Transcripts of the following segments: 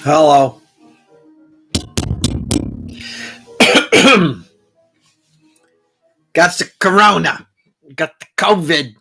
Hello. Got the corona. Got the COVID.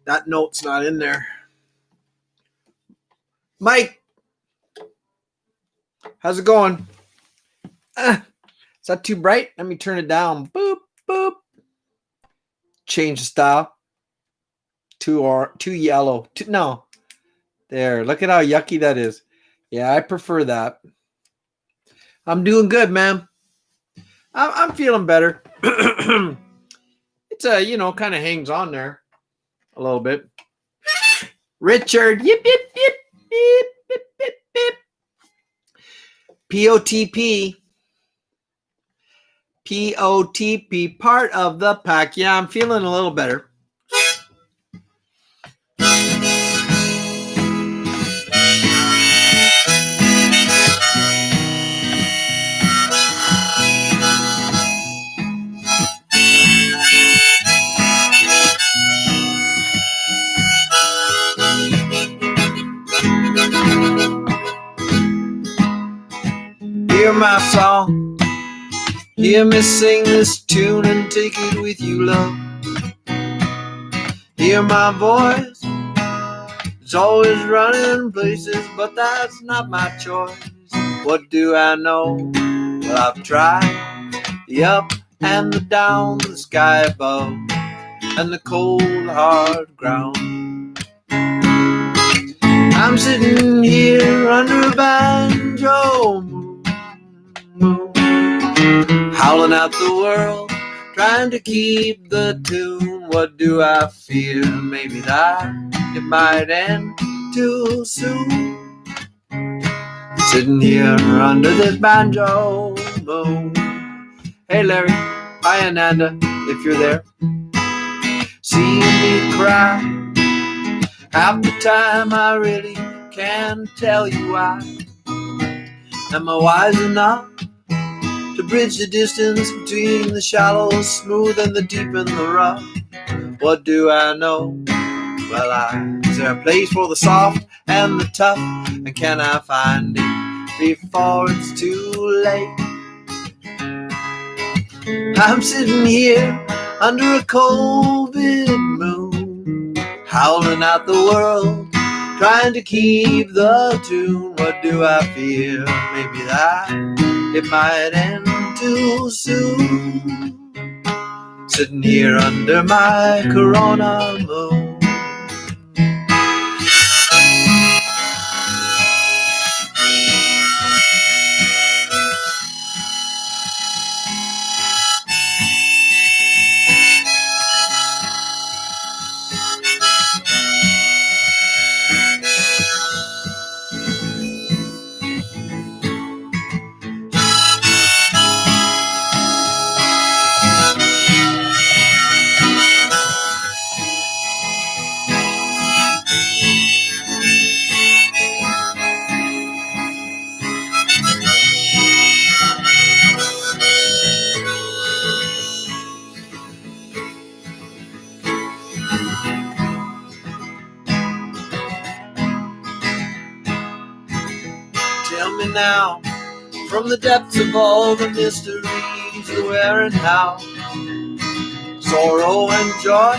That note's not in there. Mike, how's it going? Is that too bright? Let me turn it down. Boop, boop. Change the style. Too yellow. No. There. Look at how yucky that is. Yeah, I prefer that. I'm doing good, man. I'm feeling better. It's kind of hangs on there a little bit. Richard, yip, yip, yip, yip, yip, yip, yip. POTP. POTP, part of the pack. Yeah, I'm feeling a little better. Hear my song, hear me sing this tune and take it with you, love. Hear my voice, it's always running places, but that's not my choice. What do I know? Well, I've tried the up and the down, the sky above, and the cold hard ground. I'm sitting here under a banjo moon, howling at the world, trying to keep the tune. What do I fear? Maybe that it might end too soon. Sitting here under this banjo moon. Hey Larry, hi Ananda, if you're there. See me cry half the time, I really can't tell you why. Am I wise enough to bridge the distance between the shallow, smooth, and the deep and the rough? What do I know? Well, is there a place for the soft and the tough? And can I find it before it's too late? I'm sitting here under a COVID moon, howling at the world, trying to keep the tune. What do I fear? Maybe that it might end too soon. Sitting here under my corona moon. Tell me now, from the depths of all the mysteries, the where and how, sorrow and joy,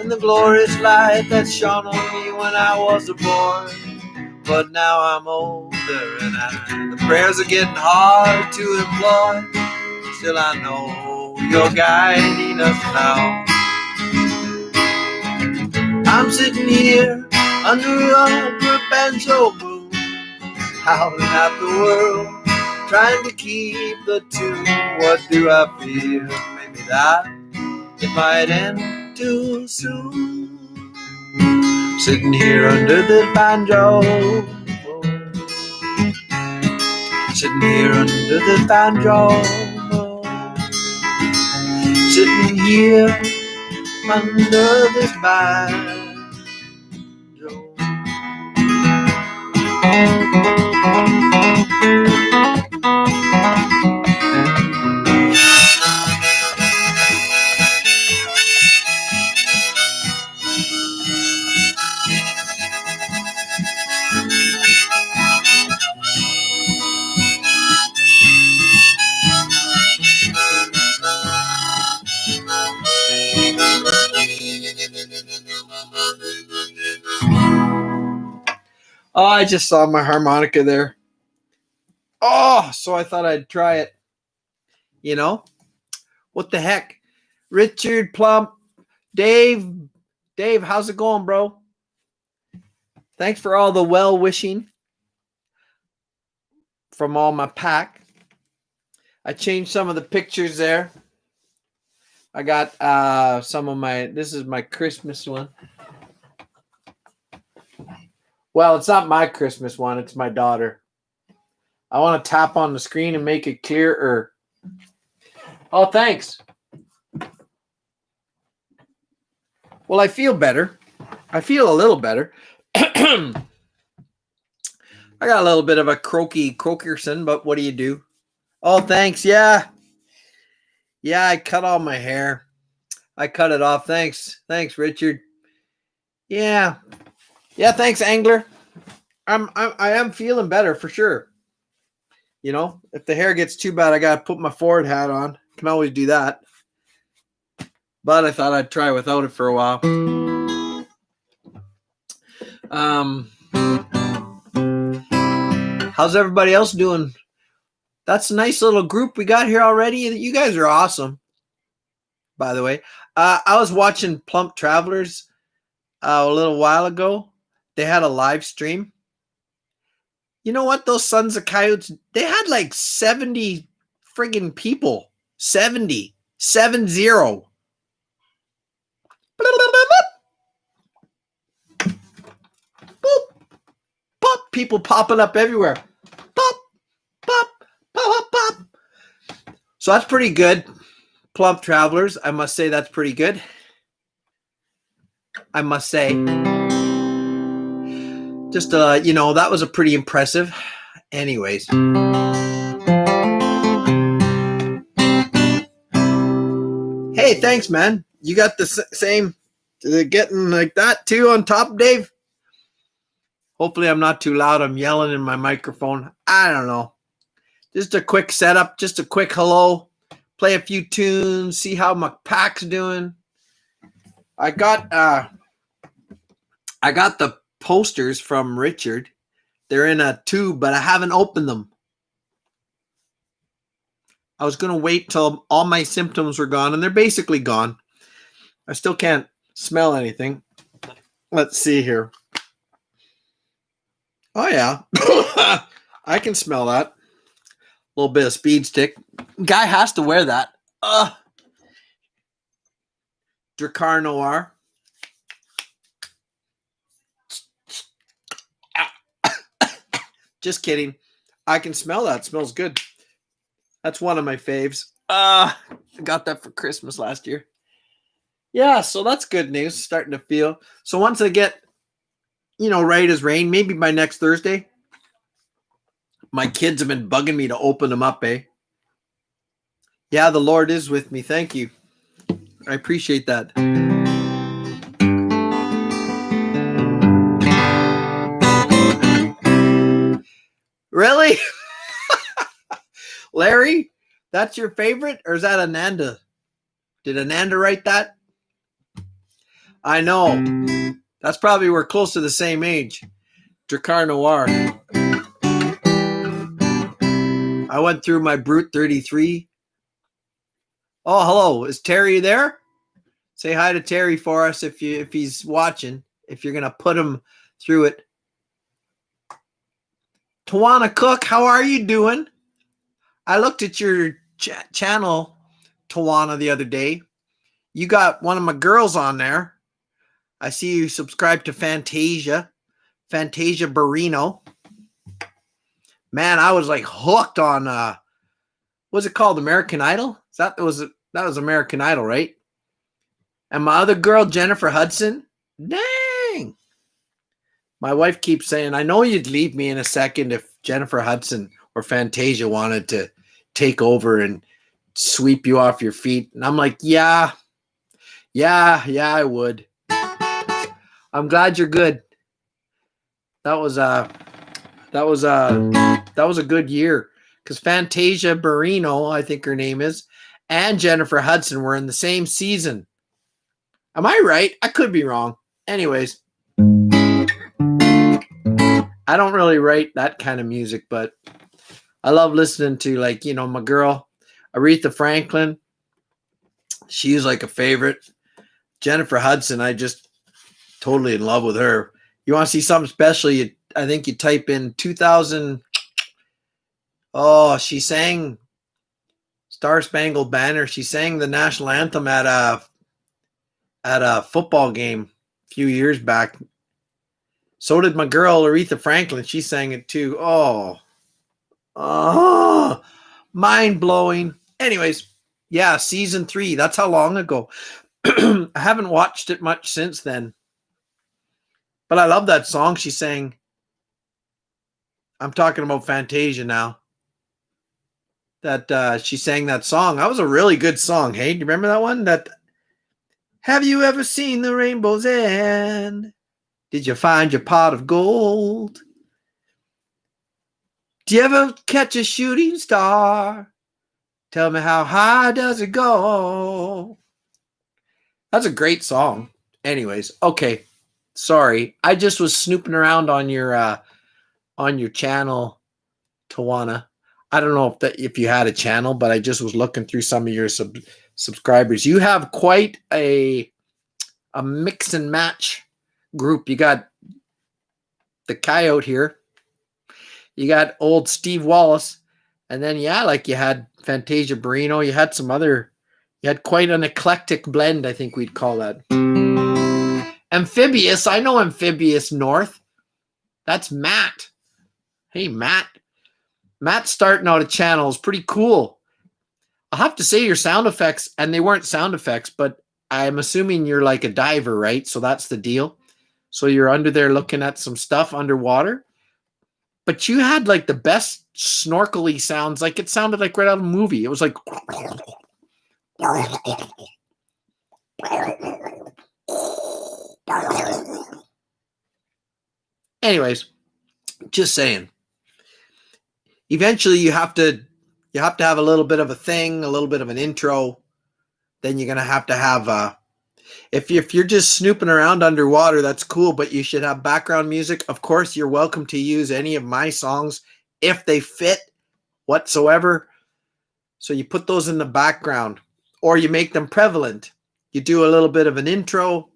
and the glorious light that shone on me when I was a boy. But now I'm older and the prayers are getting hard to employ. Still I know you're guiding us now. I'm sitting here under a banjo moon, howling at the world, trying to keep the tune. What do I feel? Maybe that it might end too soon. Sitting here under the banjo, sitting here under the banjo, sitting here under this banjo. Oh, I just saw my harmonica there. Oh, so I thought I'd try it. You know, what the heck? Richard, Plump, Dave, how's it going, bro? Thanks for all the well-wishing from all my pack. I changed some of the pictures there. I got some of my, this is my Christmas one. Well, it's not my Christmas one. It's my daughter. I want to tap on the screen and make it clearer. Oh, thanks. Well, I feel better. I feel a little better. I got a little bit of a croakerson, but what do you do? Oh, thanks. Yeah. Yeah, I cut all my hair. I cut it off. Thanks. Thanks, Richard. Yeah. Yeah, thanks, Angler. I am feeling better for sure. You know, if the hair gets too bad, I gotta put my Ford hat on. Can always do that. But I thought I'd try without it for a while. How's everybody else doing? That's a nice little group we got here already. You guys are awesome, by the way. I was watching Plump Travelers a little while ago. They had a live stream. You know what? Those Sons of Coyotes, they had like 70 friggin' people. 70. 70. Boop. Pop. People popping up everywhere. Pop. Pop. Pop. Pop. Pop. So that's pretty good. Plump Travelers. I must say that's pretty good. I must say. Just, you know, that was a pretty impressive. Anyways. Hey, thanks, man. You got the same, getting like that too on top, Dave? Hopefully I'm not too loud. I'm yelling in my microphone. I don't know. Just a quick setup. Just a quick hello. Play a few tunes. See how my pack's doing. I got the posters from Richard. They're in a tube, but I haven't opened them. I was going to wait till all my symptoms were gone, and they're basically gone. I still can't smell anything. Let's see here. Oh, yeah. I can smell that. A little bit of speed stick. Guy has to wear that. Drakkar Noir. Just kidding. I can smell that. It smells good. That's one of my faves. I got that for Christmas last year. Yeah, so that's good news. Starting to feel. So once I get, you know, right as rain, maybe by next Thursday. My kids have been bugging me to open them up, eh? Yeah, the Lord is with me. Thank you. I appreciate that. Really? Larry, that's your favorite? Or is that Ananda? Did Ananda write that? I know. That's probably we're close to the same age. Drakkar Noir. I went through my Brute 33. Oh, hello. Is Terry there? Say hi to Terry for us if he's watching. If you're going to put him through it. Tawana Cook, how are you doing? I looked at your channel, Tawana, the other day. You got one of my girls on there. I see you subscribe to Fantasia Barrino. Man, I was like hooked on what's it called? American Idol? That was American Idol, right? And my other girl, Jennifer Hudson. Dang. My wife keeps saying, I know you'd leave me in a second if Jennifer Hudson or Fantasia wanted to take over and sweep you off your feet. And I'm like, yeah, I would. I'm glad you're good. That was a good year because Fantasia Barrino, I think her name is, and Jennifer Hudson were in the same season. Am I right? I could be wrong. Anyways, I don't really write that kind of music, but I love listening to, like, you know, my girl, Aretha Franklin. She's like a favorite. Jennifer Hudson, I just totally in love with her. You want to see something special? I think you type in 2000. Oh, she sang Star Spangled Banner. She sang the national anthem at a football game a few years back. So did my girl Aretha Franklin. She sang it too. Oh, mind blowing. Anyways, yeah, season 3. That's how long ago. I haven't watched it much since then. But I love that song she sang. I'm talking about Fantasia now. That she sang that song. That was a really good song. Hey, do you remember that one? That have you ever seen the rainbow's end? Did you find your pot of gold? Do you ever catch a shooting star? Tell me how high does it go? That's a great song. Anyways, okay. Sorry. I just was snooping around on your channel, Tawana. I don't know if you had a channel, but I just was looking through some of your subscribers. You have quite a mix and match group. You got the Coyote here. You got old Steve Wallace. And then, yeah, like you had Fantasia Barrino. You had quite an eclectic blend, I think we'd call that. Amphibious. I know Amphibious North. That's Matt. Hey, Matt. Matt's starting out a channel. Is pretty cool. I'll have to say your sound effects, and they weren't sound effects, but I'm assuming you're like a diver, right? So that's the deal. So you're under there looking at some stuff underwater. But you had like the best snorkely sounds. Like it sounded like right out of a movie. It was like... Anyways, just saying. Eventually, you have to have a little bit of a thing, a little bit of an intro. Then you're gonna have if you're just snooping around underwater, that's cool. But you should have background music. Of course, you're welcome to use any of my songs if they fit whatsoever. So you put those in the background, or you make them prevalent. You do a little bit of an intro.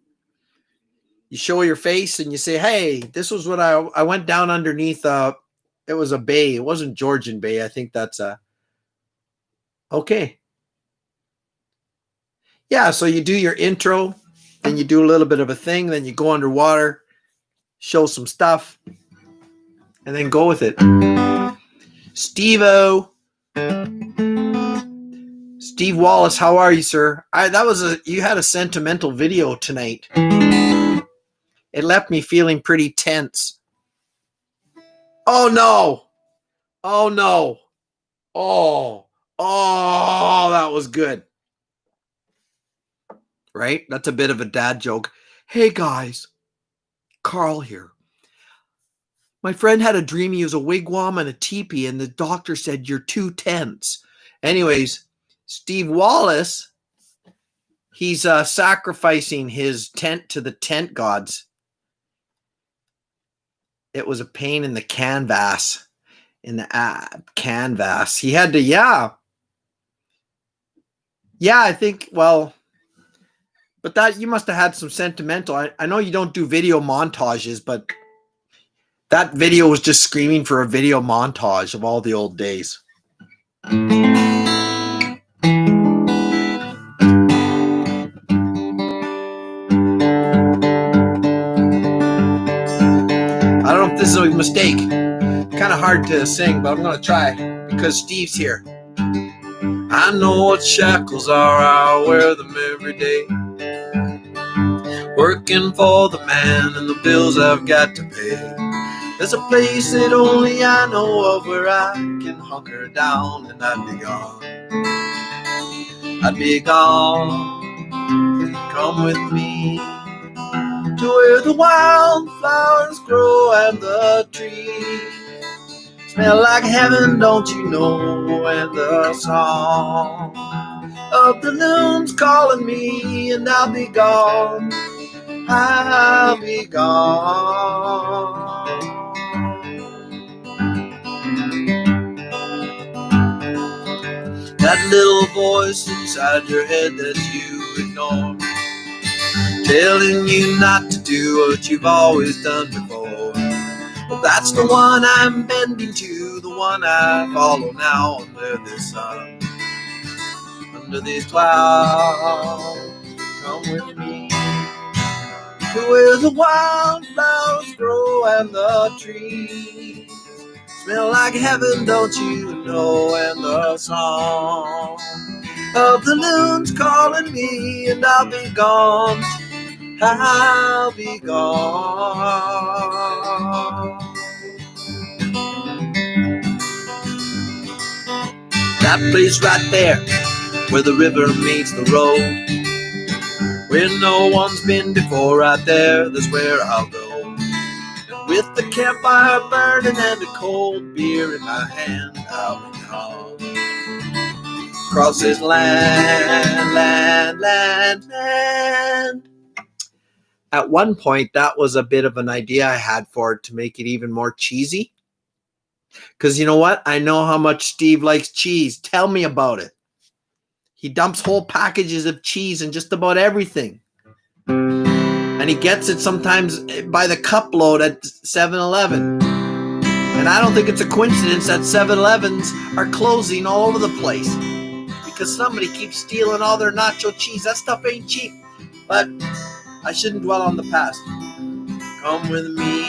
You show your face and you say, hey, this was what I went down underneath. It was a bay. It wasn't Georgian Bay. I think that's okay. Yeah, so you do your intro, then you do a little bit of a thing, then you go underwater, show some stuff, and then go with it. Steve-O. Steve Wallace, how are you, sir? You had a sentimental video tonight. It left me feeling pretty tense. Oh no. Oh no. Oh, that was good. Right? That's a bit of a dad joke. Hey guys, Carl here. My friend had a dream he was a wigwam and a teepee, and the doctor said you're too tense. Anyways, Steve Wallace, he's sacrificing his tent to the tent gods. It was a pain in the canvas. Canvas. He had to, yeah, I think, well, but that you must have had some sentimental. I know you don't do video montages, but That video was just screaming for a video montage of all the old days. I don't know if this is a mistake. Kind of hard to sing, but I'm going to try because Steve's here. I know what shackles are, I wear them every day. Working for the man and the bills I've got to pay. There's a place that only I know of where I can hunker down and I'd be gone. I'd be gone. Come with me to where the wildflowers grow and the trees smell like heaven, don't you know? And the song of the loon's calling me, and I'll be gone. I'll be gone. That little voice inside your head that you ignore, telling you not to do what you've always done before. Well, that's the one I'm bending to, the one I follow now under this sun, under these clouds. Come with me to where the wildflowers grow and the trees smell like heaven, don't you know? And the song of the loon's calling me, and I'll be gone. I'll be gone. That place right there where the river meets the road, where no one's been before, right there, that's where I'll go. And with the campfire burning and a cold beer in my hand, I'll be gone. Across this land. At one point, that was a bit of an idea I had for it to make it even more cheesy. Because you know what? I know how much Steve likes cheese. Tell me about it. He dumps whole packages of cheese in just about everything. And he gets it sometimes by the cup load at 7-Eleven. And I don't think it's a coincidence that 7-Elevens are closing all over the place, because somebody keeps stealing all their nacho cheese. That stuff ain't cheap. But I shouldn't dwell on the past. Come with me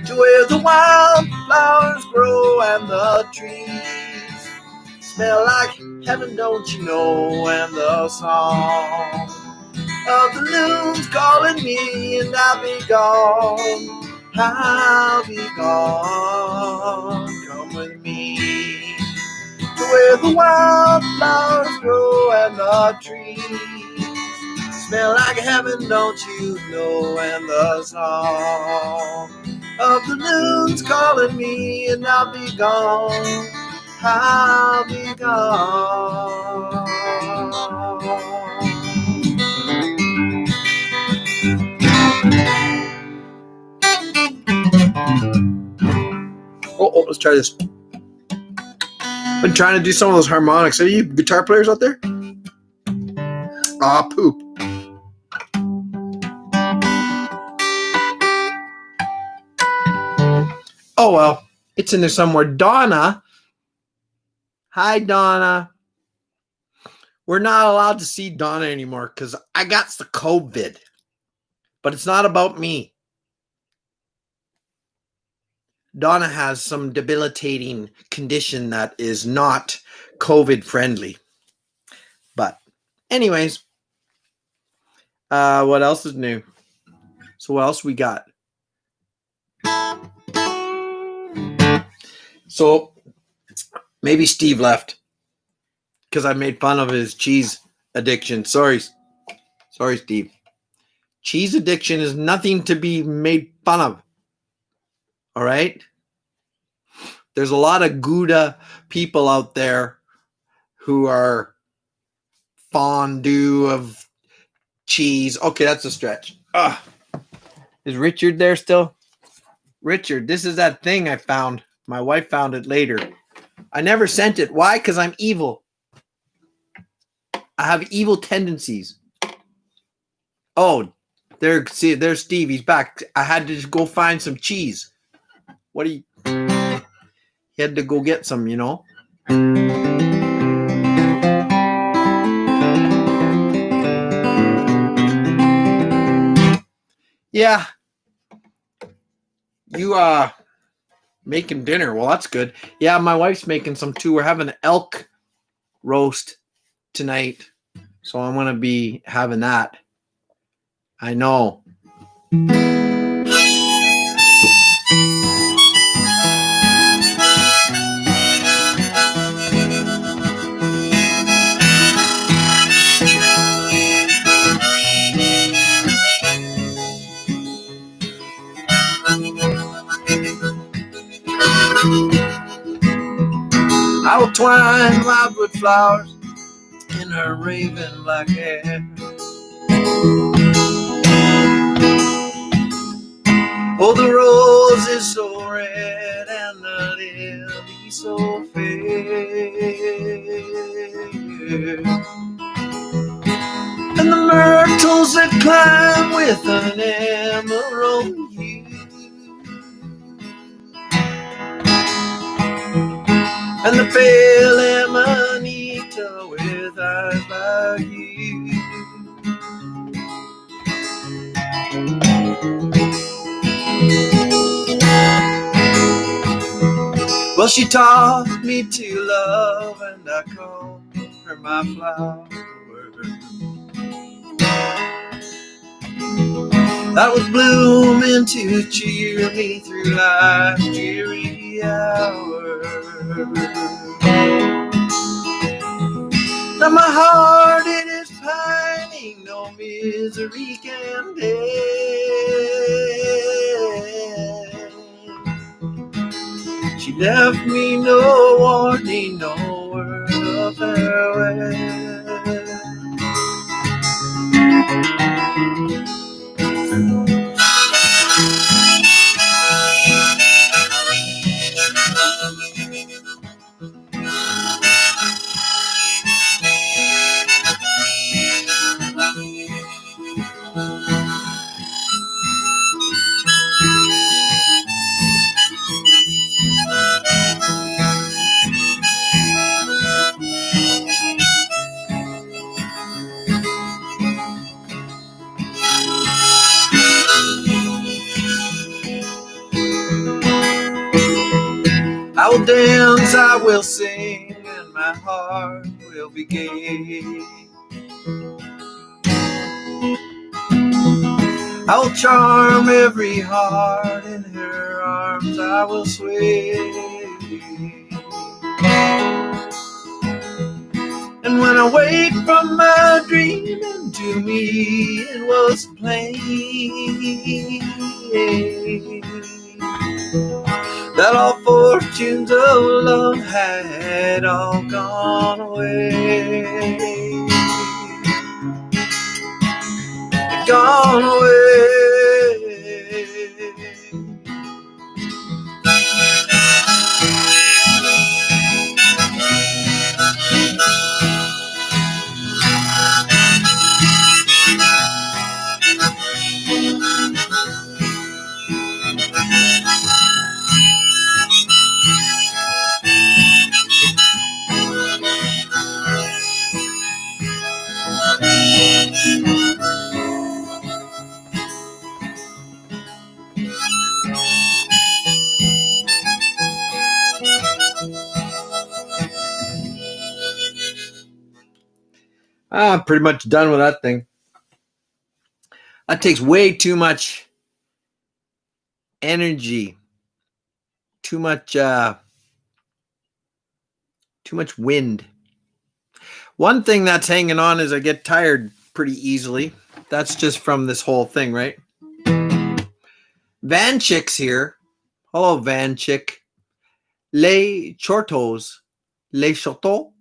to where the wildflowers grow and the trees smell like heaven, don't you know? And the song of the loon's calling me, and I'll be gone. I'll be gone. Come with me to where the wildflowers grow and the trees smell like heaven, don't you know? And the song of the loon's calling me, and I'll be gone. I'll be gone. Oh, let's try this. Been trying to do some of those harmonics. Are you guitar players out there? Ah, poop. Oh, well, it's in there somewhere. Donna. Hi, Donna. We're not allowed to see Donna anymore because I got the COVID. But it's not about me. Donna has some debilitating condition that is not COVID friendly. But anyways, what else is new? So what else we got? So maybe Steve left because I made fun of his cheese addiction. Sorry, Steve. Cheese addiction is nothing to be made fun of. All right? There's a lot of Gouda people out there who are fondue of cheese. Okay, that's a stretch. Is Richard there still? Richard, this is that thing I found. My wife found it later. I never sent it. Why? Because I'm evil. I have evil tendencies. Oh, There's Steve. He's back. I had to just go find some cheese. He had to go get some, Yeah. You making dinner. Well, that's good. Yeah, my wife's making some too. We're having elk roast tonight. So I'm going to be having that. I know. I will twine wildwood flowers in her raven black hair. Oh, the rose is so red and the lily so fair, and the myrtles that climb with an emerald hue, and the pale amanita with eyes like you. Well, she taught me to love, and I call her my flower. That was blooming to cheer me through life's dreary hour. Now my heart it is pining, no misery can bear. She left me no warning, no word of farewell. I will dance, I will sing, and my heart will be gay. I will charm every heart, in her arms I will sway. And when I wake from my dreaming, to me it was plain that all fortunes of love had all gone away. Gone away. I'm pretty much done with that thing. That takes way too much energy, too much wind. One thing that's hanging on is I get tired pretty easily. That's just from this whole thing, right? Van Chick's here. Hello, Van Chick. Les Chortos. Les Chortos.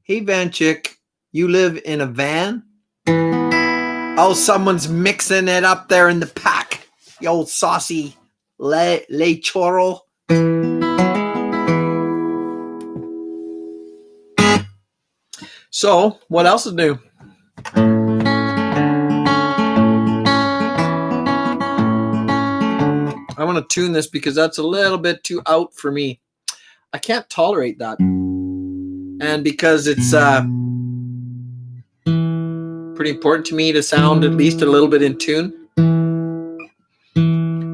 Hey, Van Chick. You live in a van? Oh, someone's mixing it up there in the pack. The old saucy Le Choro. So, what else is new? want to tune this because that's a little bit too out for me. I can't tolerate that. And because it's pretty important to me to sound at least a little bit in tune.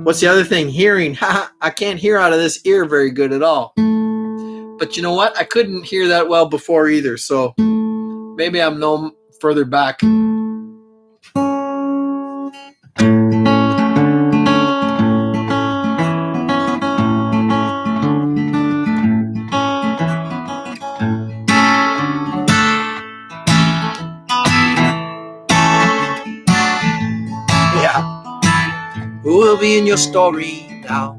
What's the other thing? Hearing. I can't hear out of this ear very good at all. But you know what? I couldn't hear that well before either. So maybe I'm no further back. Who will be in your story now?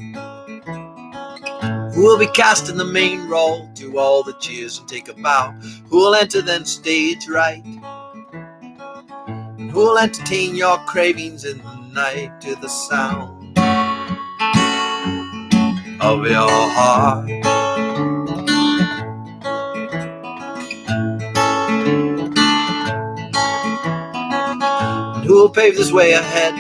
Who will be casting the main role? To all the cheers and take a bow. Who will enter then stage right? And who will entertain your cravings in the night to the sound of your heart? And who will pave this way ahead?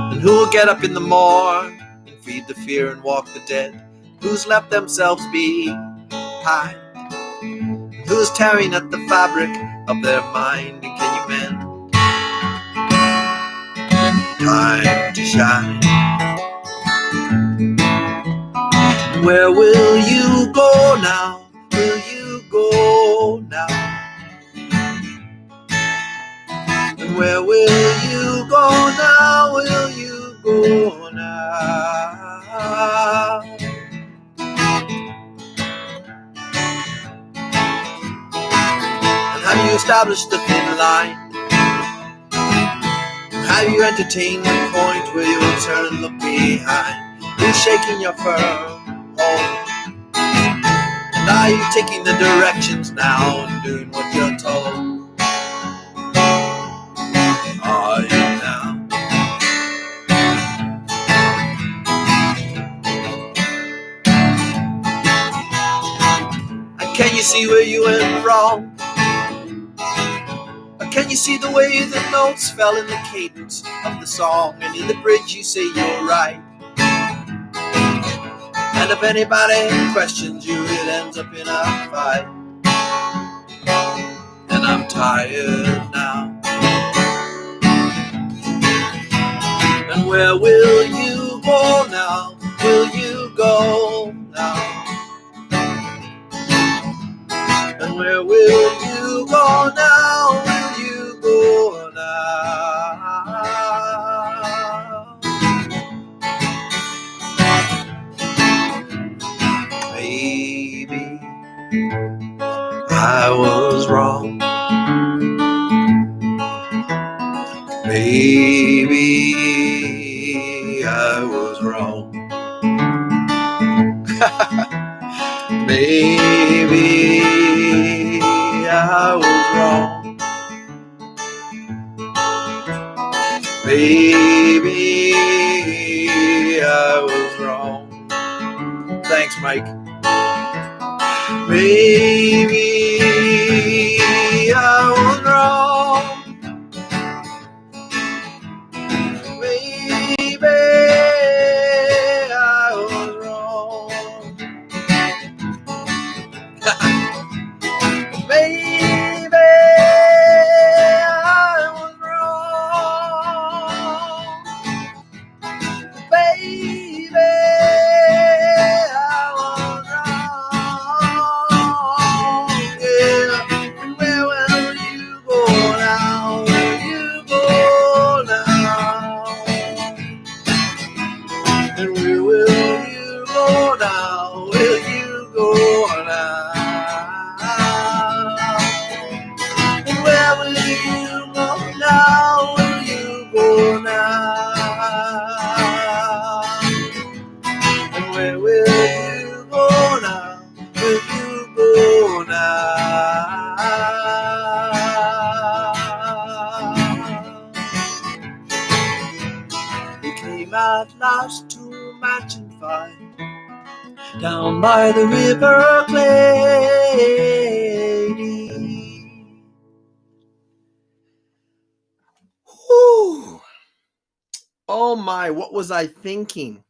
And who will get up in the morn and feed the fear and walk the dead? Who's left themselves behind? And who's tearing at the fabric of their mind? And can you mend? Time to shine. Where will you go now? Will you go now? And where will you go now? Will you go now? And have you established the thin line? Have you entertained the point where you will turn and look behind? Who's shaking your firm hold? And are you taking the directions now and doing what you're told? Are you now? And can you see where you went wrong? Or can you see the way the notes fell in the cadence of the song? And in the bridge you say you're right. And if anybody questions you, it ends up in a fight. And I'm tired now. And where will you go now? Will you go now? And where will you go now? Will you go now? Maybe I was wrong. Maybe I was wrong. Maybe I was wrong. Maybe I was wrong. Thanks, Mike. Maybe I was wrong. Maybe I was wrong. Maybe I was wrong. Baby, I was wrong. Yeah. And where will you go now? Will you go now? And where will you go now? Will you go now? And where will you go now? Will you go now? And where will you go now? Will you go now? We came at last to Mansion 5 down by the River Clady. Whew. Oh my, what was I thinking?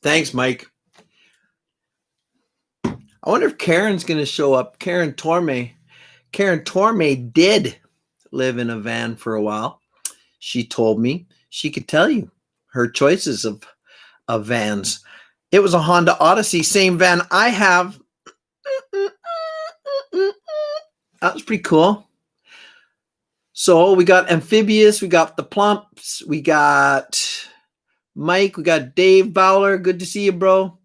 Thanks, Mike. I wonder if Karen's going to show up. Karen Torme. Karen Torme did live in a van for a while. She told me she could tell you her choices of vans. It was a Honda Odyssey, same van I have. That was pretty cool. So we got Amphibious, we got the Plumps, we got Mike, we got Dave Bowler. Good to see you, bro.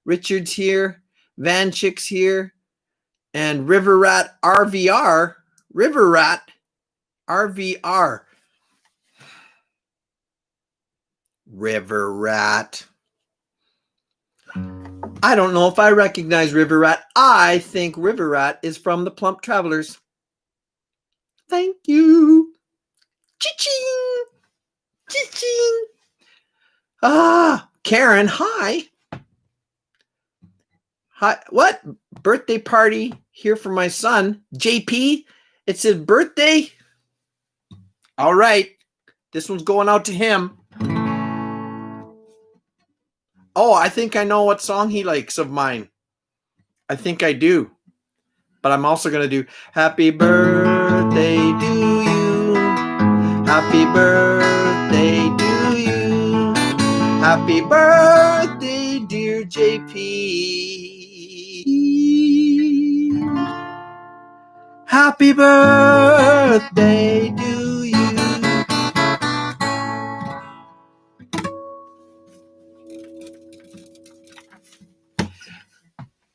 Richard's here. Van Chick's here. And River Rat RVR. River Rat RVR. River Rat. I don't know if I recognize River Rat. I think River Rat is from the Plump Travelers. Thank you. Ching. Ching. Karen, hi. Hi. What? Birthday party here for my son, JP. It's his birthday. All right. This one's going out to him. Oh, I think I know what song he likes of mine. I think I do. But I'm also going to do Happy Birthday to you. Happy birthday to you. Happy birthday, dear JP. Happy birthday to you.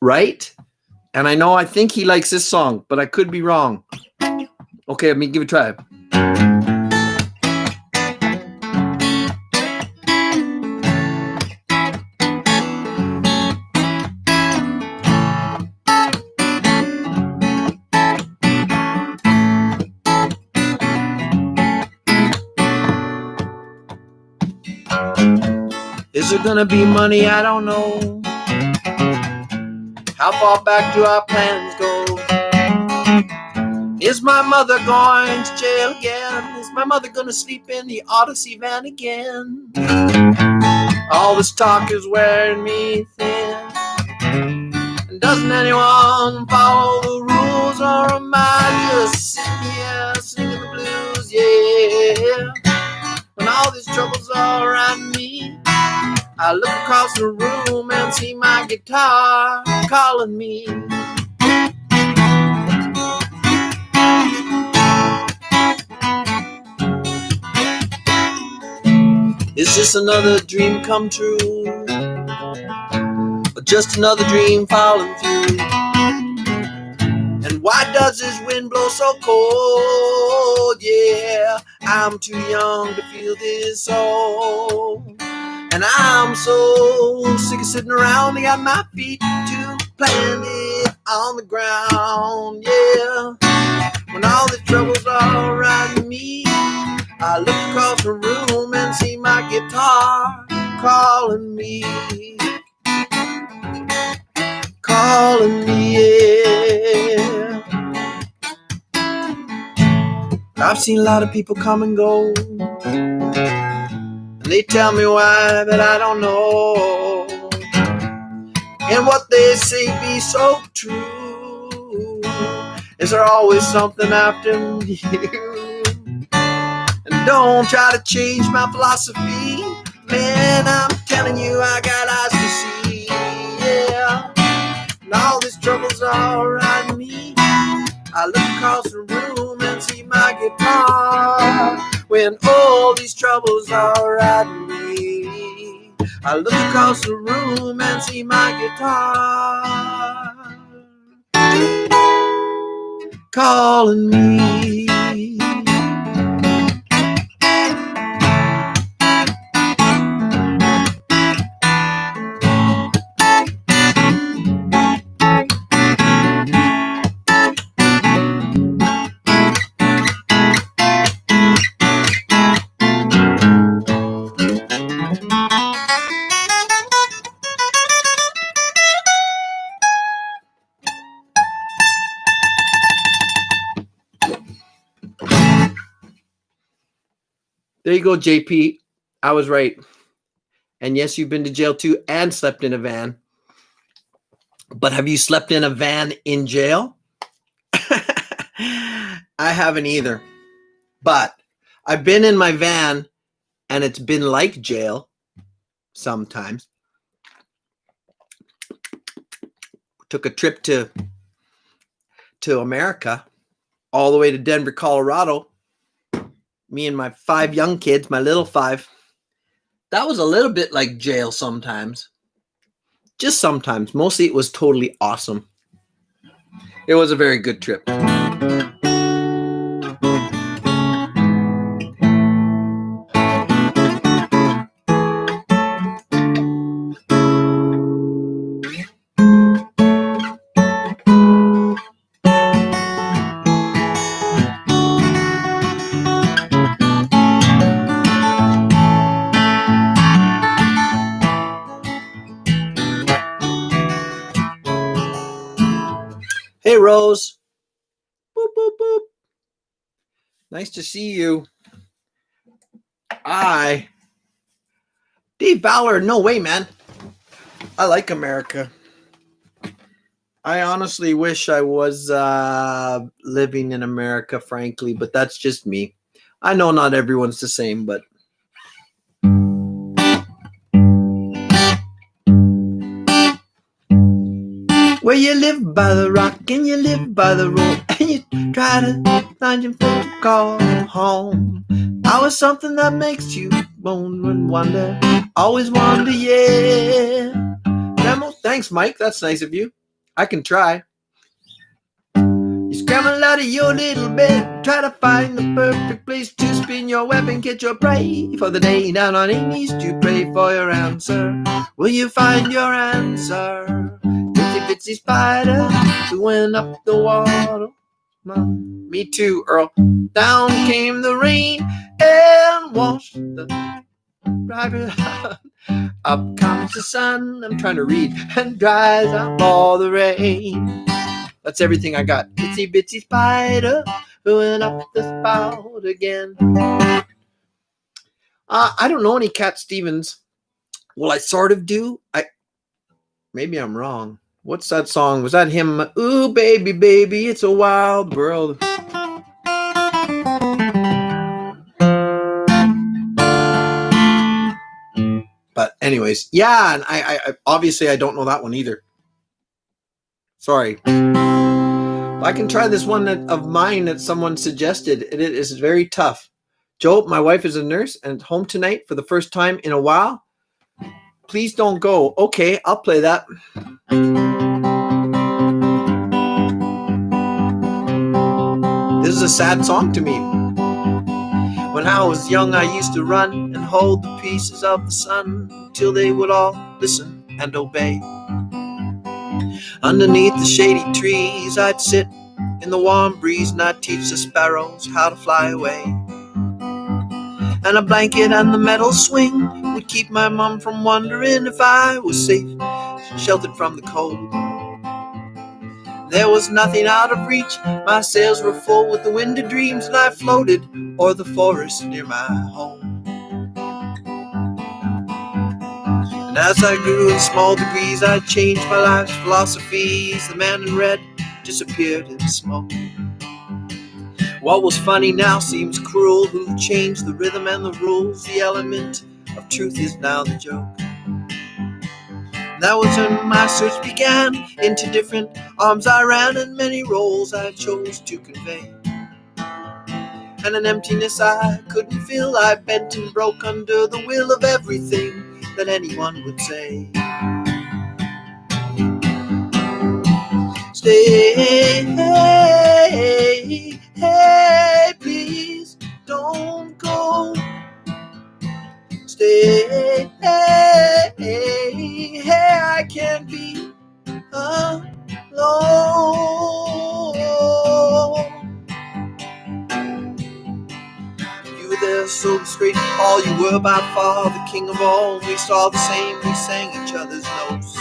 Right? And I think he likes this song, but I could be wrong. Okay, let me give it a try. Is there gonna be money? I don't know. How far back do our plans go? Is my mother going to jail again? Is my mother gonna sleep in the Odyssey van again? All this talk is wearing me thin. And doesn't anyone follow the rules, or am I just sitting here singing the blues? Yeah. When all these troubles are around me, I look across the room and see my guitar calling me. Is this another dream come true? Or just another dream falling through? And why does this wind blow so cold? Yeah, I'm too young to feel this old. And I'm so sick of sitting around. I got my feet too planted on the ground. Yeah, when all the troubles are around me, I look across the room and see my guitar calling me. Calling me, yeah. I've seen a lot of people come and go. They tell me why, but I don't know. And what they say be so true. Is there always something after you? And don't try to change my philosophy. Man, I'm telling you, I got eyes to see. Yeah. And all these troubles are around me. I look across the room and see my guitar. When all these troubles are around me, I look across the room and see my guitar calling me. There you go, JP. I was right. And yes, you've been to jail too and slept in a van. But have you slept in a van in jail? I haven't either. But I've been in my van and it's been like jail sometimes. Took a trip to America, all the way to Denver, Colorado. Me and my 5 young kids, my little 5. That was a little bit like jail sometimes. Just sometimes. Mostly it was totally awesome. It was a very good trip. Hey, Rose. Boop, boop, boop. Nice to see you. Dave Ballard, no way, man. I like America. I honestly wish I was living in America, frankly, but that's just me. I know not everyone's the same, but where you live by the rock and you live by the road and you try to find your place to call home. Always something that makes you wonder, always wonder, yeah. Demo, thanks, Mike. That's nice of you. I can try. You scramble out of your little bed, try to find the perfect place to spin your web and get your prey for the day. Down on your knees to pray for your answer. Will you find your answer? Itsy bitsy spider who went up the water. Me too, Earl. Down came the rain and washed the driver out. Up comes the sun, I'm trying to read, and dries up all the rain. That's everything I got. Itsy bitsy spider who went up the spout again. I don't know any Cat Stevens. Well, I sort of do. Maybe I'm wrong. What's that song? Was that him? Ooh, baby, baby, it's a wild world. But anyways, yeah, and I obviously I don't know that one either. Sorry. I can try this one of mine that someone suggested. It is very tough. Joe, my wife is a nurse and home tonight for the first time in a while. Please don't go. Okay, I'll play that. This is a sad song to me. When I was young, I used to run and hold the pieces of the sun till they would all listen and obey. Underneath the shady trees, I'd sit in the warm breeze and I'd teach the sparrows how to fly away. And a blanket and the metal swing would keep my mom from wondering if I was safe, sheltered from the cold. There was nothing out of reach. My sails were full with the wind of dreams, and I floated o'er the forest near my home. And as I grew in small degrees, I changed my life's philosophies. The man in red disappeared in smoke. What was funny now seems cruel. Who changed the rhythm and the rules? The element of truth is now the joke. That was when my search began. Into different arms I ran, and many roles I chose to convey. And an emptiness I couldn't fill, I bent and broke under the will of everything that anyone would say. Stay, hey, please don't go. Stay, hey, I can't be alone. You were there so straight, all you were by far the king of all. We saw the same, we sang each other's notes.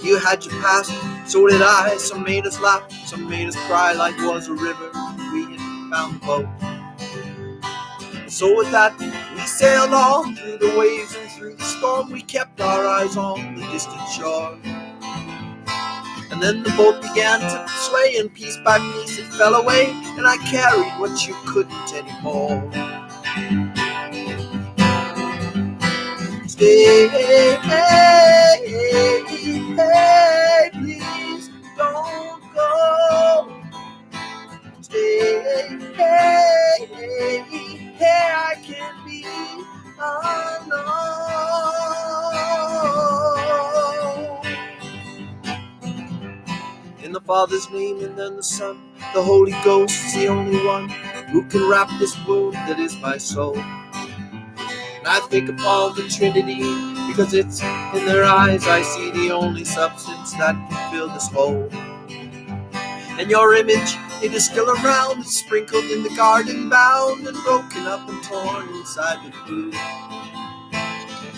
You had your past, so did I. Some made us laugh, some made us cry. Life was a river, we had found the boat. So with that, we sailed on through the waves and through the storm. We kept our eyes on the distant shore. And then the boat began to sway, and piece by piece it fell away, and I carried what you couldn't anymore. Stay, please don't go. Stay, I can be alone. In the Father's name, and then the Son, the Holy Ghost is the only one who can wrap this wound that is my soul. And I think upon the Trinity, because it's in their eyes I see the only substance that can fill this hole. And your image, it is still around, sprinkled in the garden, bound and broken up and torn inside the food.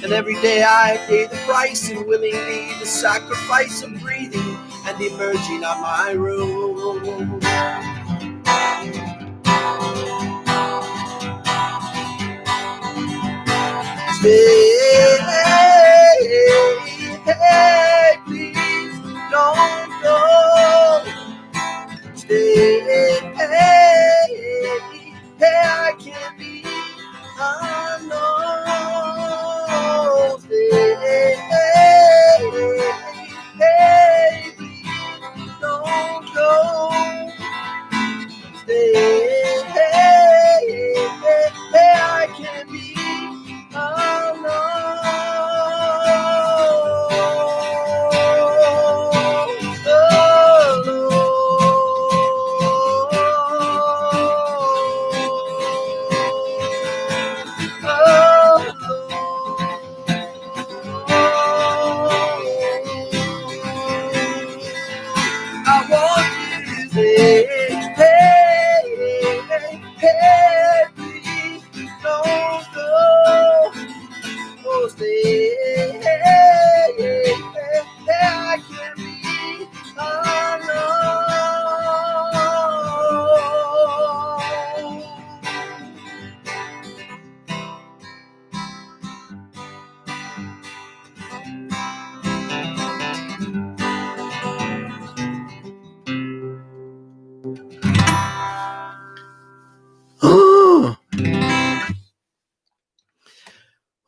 And every day I pay the price, and willingly the sacrifice of breathing and emerging on my room. Stay, please don't go. Stay, I can't be alone. Stay, please don't go. Stay, I can't be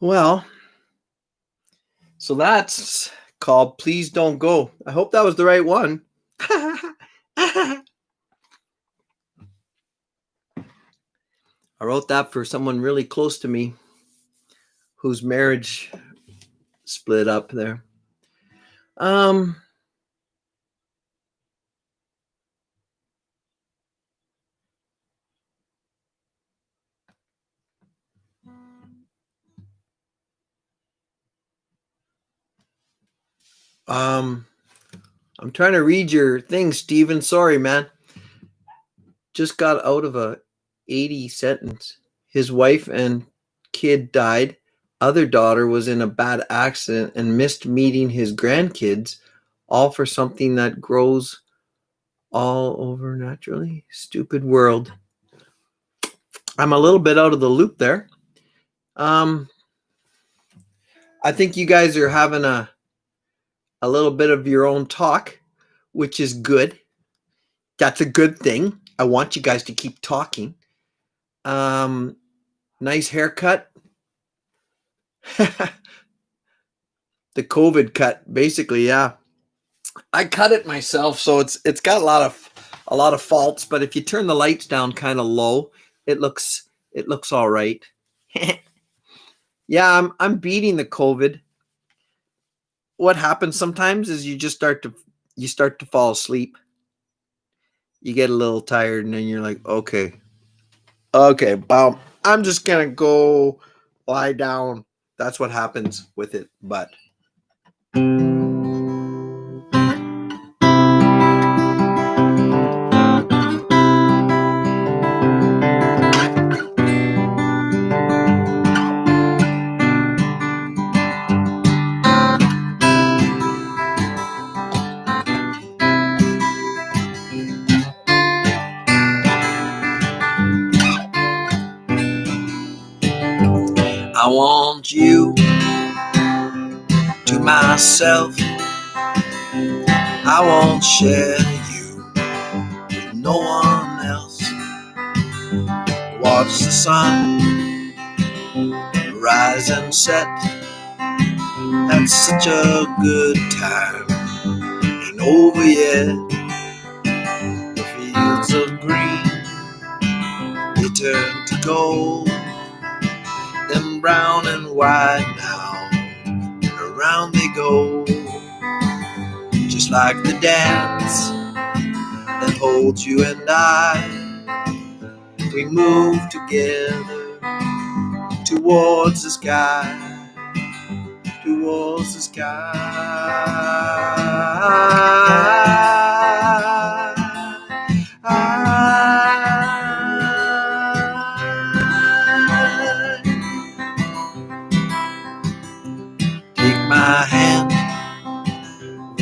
Well, so that's called Please Don't Go. I hope that was the right one. I wrote that for someone really close to me whose marriage split up there. I'm trying to read your thing, Steven. Sorry, man. Just got out of a 80 sentence. His wife and kid died. Other daughter was in a bad accident and missed meeting his grandkids, all for something that grows all over naturally. Stupid world. I'm a little bit out of the loop there. I think you guys are having a little bit of your own talk, which is good. That's a good thing. I want you guys to keep talking. Nice haircut. The COVID cut, basically, yeah. I cut it myself, so it's got a lot of faults, but if you turn the lights down kind of low, it looks all right. Yeah, I'm beating the COVID. What happens sometimes is you start to fall asleep. You get a little tired, and then you're like, okay, boom, I'm just gonna go lie down. That's what happens with it, but. I want you to myself. I won't share you with no one else. Watch the sun rise and set. That's such a good time. Ain't over yet. The fields of green, they turn to gold. Them brown and white now, and around they go. Just like the dance that holds you and I, we move together towards the sky, towards the sky. Take my hand,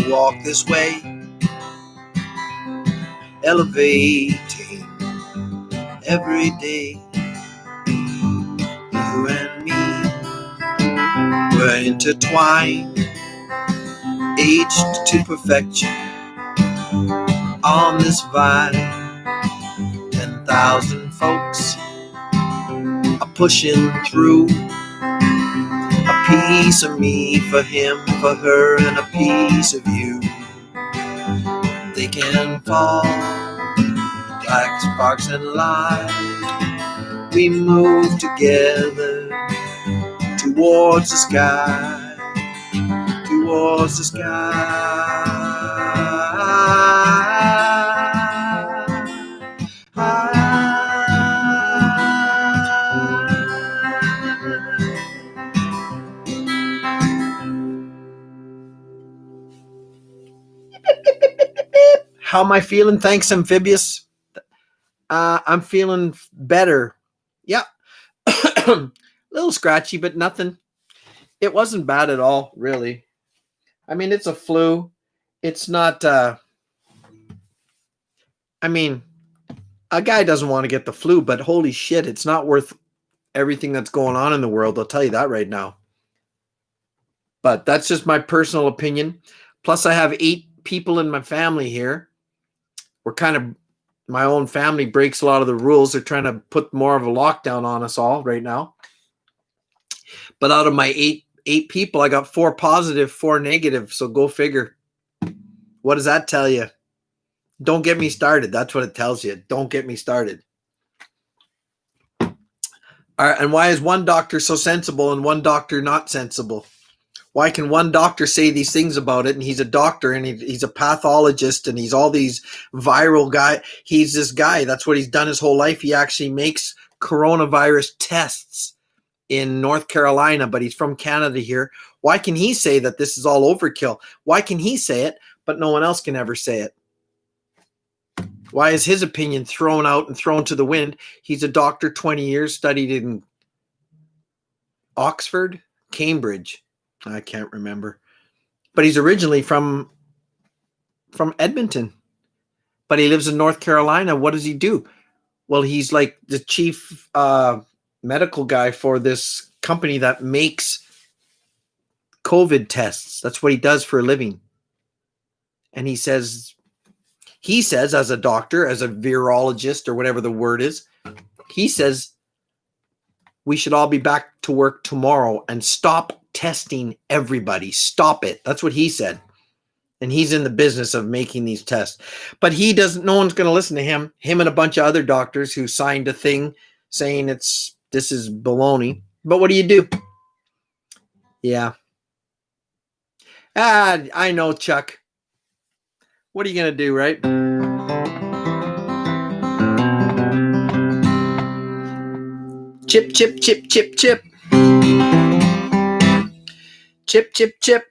walk this way, elevating every day. You and me, we're intertwined, aged to perfection on this vine. 10,000 folks are pushing through. A piece of me for him, for her, and a piece of you. They can fall like sparks in light. We move together towards the sky, towards the sky. How am I feeling? Thanks, Amphibious. I'm feeling better. Yeah. A little scratchy, but nothing. It wasn't bad at all, really. I mean, it's a flu. It's not, I mean, a guy doesn't want to get the flu, but holy shit, it's not worth everything that's going on in the world. I'll tell you that right now. But that's just my personal opinion. Plus, I have 8 people in my family here. We're kind of, my own family breaks a lot of the rules. They're trying to put more of a lockdown on us all right now. But out of my eight people, I got 4 positive, 4 negative. So go figure. What does that tell you? Don't get me started. That's what it tells you. Don't get me started. All right, and why is one doctor so sensible and one doctor not sensible? Why can one doctor say these things about it, and he's a doctor and he's a pathologist and he's all these viral guy. He's this guy. That's what he's done his whole life. He actually makes coronavirus tests in North Carolina, but he's from Canada here. Why can he say that this is all overkill? Why can he say it, but no one else can ever say it? Why is his opinion thrown out and thrown to the wind? He's a doctor, 20 years, studied in Oxford, Cambridge. I can't remember. But he's originally from Edmonton. But he lives in North Carolina. What does he do? Well, he's like the chief medical guy for this company that makes COVID tests. That's what he does for a living. And he says as a doctor, as a virologist or whatever the word is, he says we should all be back to work tomorrow and stop testing everybody. Stop it. That's what he said. And he's in the business of making these tests. But he doesn't, no one's going to listen to him. Him and a bunch of other doctors who signed a thing saying this is baloney. But what do you do? Yeah. I know, Chuck. What are you going to do, right? Chip, chip, chip, chip, chip. Chip, chip, chip.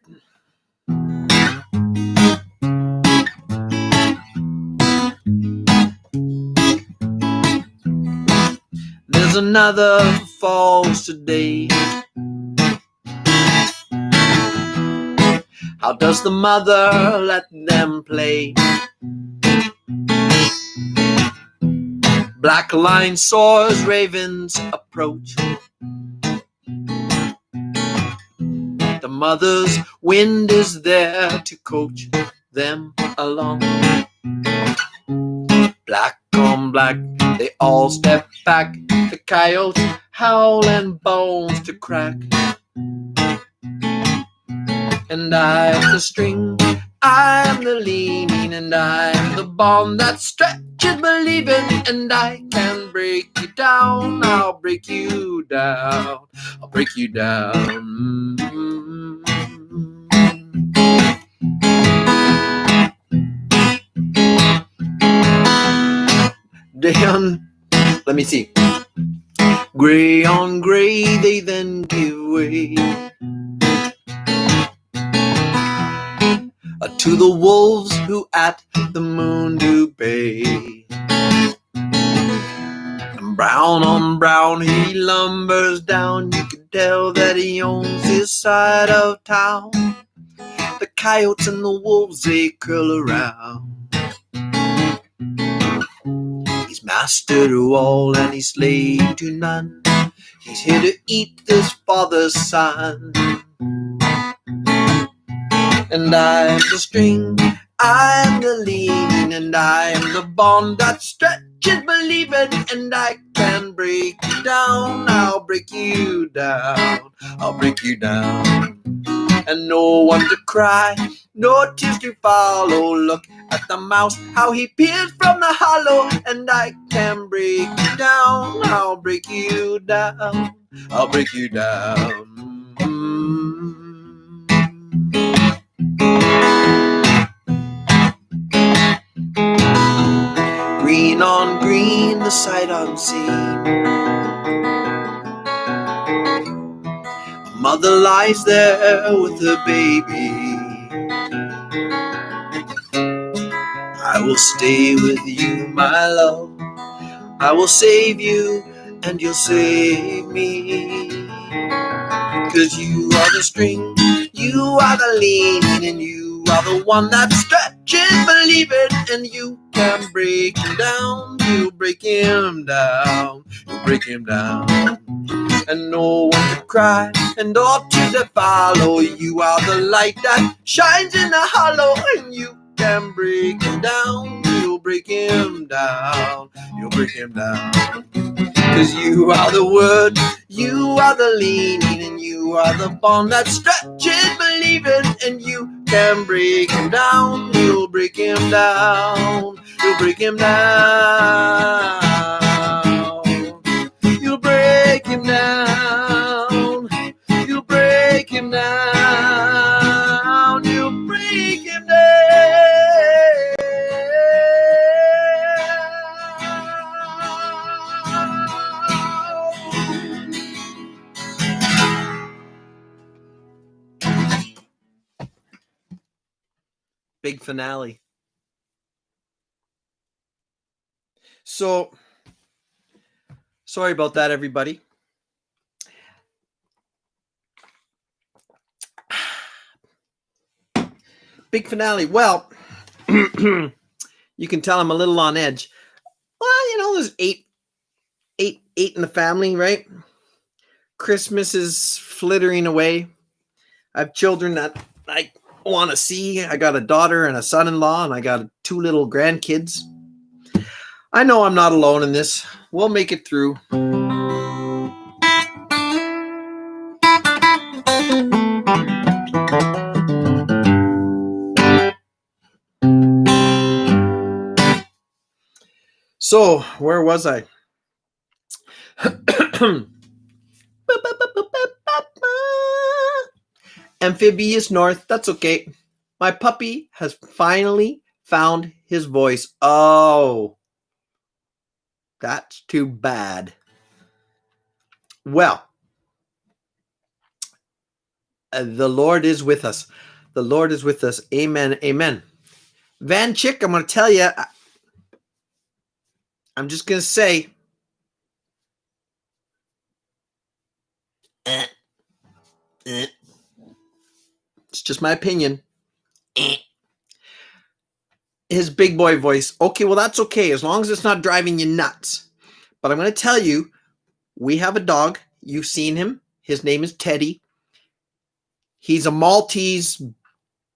There's another falls today. How does the mother let them play? Black line soars, ravens approach. mother's wind is there to coach them along. Black on black, they all step back. The coyotes howl and bones to crack. And I'm the string, I'm the leaning, and I'm the bond that stretches believing. And I can break you down, I'll break you down, I'll break you down. Down, let me see. Gray on gray, they then give way to the wolves who at the moon do bay. And brown on brown he lumbers down. You can tell that he owns his side of town. The coyotes and the wolves, they curl around. He's master to all and he's slave to none. He's here to eat this father's son. And I'm the string, I'm the leaning, and I'm the bond that stretches believing. And I can break you down, I'll break you down, I'll break you down. And no one to cry, no tears to follow. Look at the mouse, how he peers from the hollow. And I can break you down, I'll break you down, I'll break you down. Green on green, the sight unseen. A mother lies there with her baby. I will stay with you, my love. I will save you and you'll save me. 'Cause you are the string, you are the leaning, and you are the one that stretches believing. And you can break him down, you break him down, you break him down. And no one to cry, and all tears that follow. You are the light that shines in the hollow. And you can break him down, you'll break him down, you'll break him down. 'Cause you are the word, you are the leaning, and you are the bond that stretches believing. And you can break him down, you'll break him down, you'll break him down. You'll break him down, you'll break him down, you'll break him down. Big finale. So, sorry about that, everybody. Big finale. Well, you can tell I'm a little on edge. Well, there's eight in the family, right? Christmas is flittering away. I have children that I want to see. I got a daughter and a son-in-law, and I got 2 little grandkids. I know I'm not alone in this. We'll make it through. So, where was I? Amphibious North, that's okay. My puppy has finally found his voice. Oh, that's too bad. Well, the Lord is with us. The Lord is with us. Amen. Amen. Van Chick, I'm going to tell you, I'm just going to say, it's just my opinion. His big boy voice. Okay, well, that's okay, as long as it's not driving you nuts. But I'm going to tell you, we have a dog. You've seen him. His name is Teddy. He's a Maltese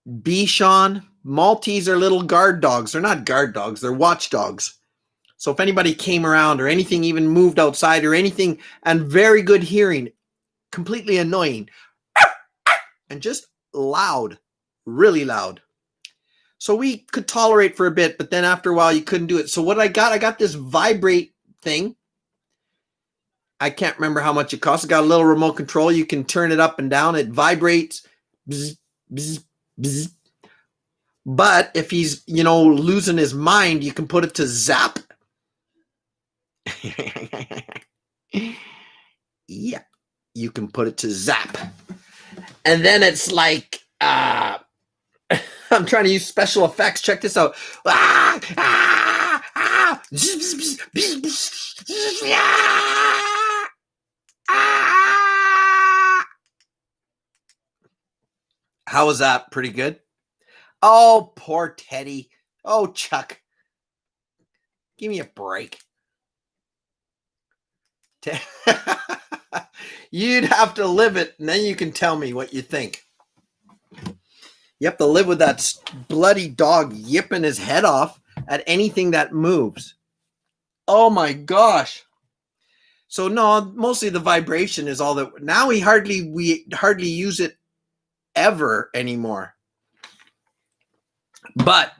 Bichon. Maltese are little guard dogs. They're not guard dogs. They're watchdogs. So if anybody came around or anything even moved outside or anything, and very good hearing, completely annoying, and just loud, really loud. So we could tolerate for a bit, but then after a while you couldn't do it. So what I got this vibrate thing. I can't remember how much it costs. It got a little remote control. You can turn it up and down. It vibrates. Bzz, bzz, bzz. But if he's, losing his mind, you can put it to zap. Yeah, you can put it to zap. And then it's like, I'm trying to use special effects. Check this out. How was that? Pretty good? Oh, poor Teddy. Oh, Chuck. Give me a break. You'd have to live it, and then you can tell me what you think. You have to live with that bloody dog yipping his head off at anything that moves. Oh my gosh. So no, mostly the vibration is all that. Now we hardly use it ever anymore. But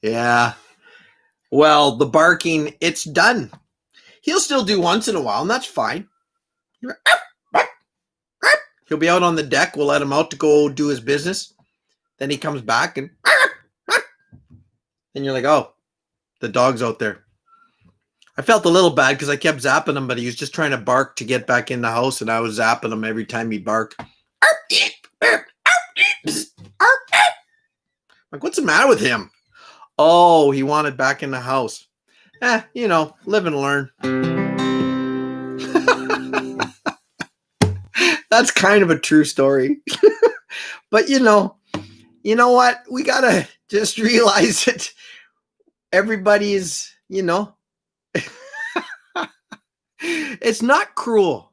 yeah. Well, the barking, it's done. He'll still do once in a while, and that's fine. He'll be out on the deck. We'll let him out to go do his business. Then he comes back and you're like, oh, the dog's out there. I felt a little bad because I kept zapping him, but he was just trying to bark to get back in the house, and I was zapping him every time he barked. Like, what's the matter with him? Oh, he wanted back in the house. Live and learn. That's kind of a true story. But you know what? We gotta just realize that everybody is, it's not cruel.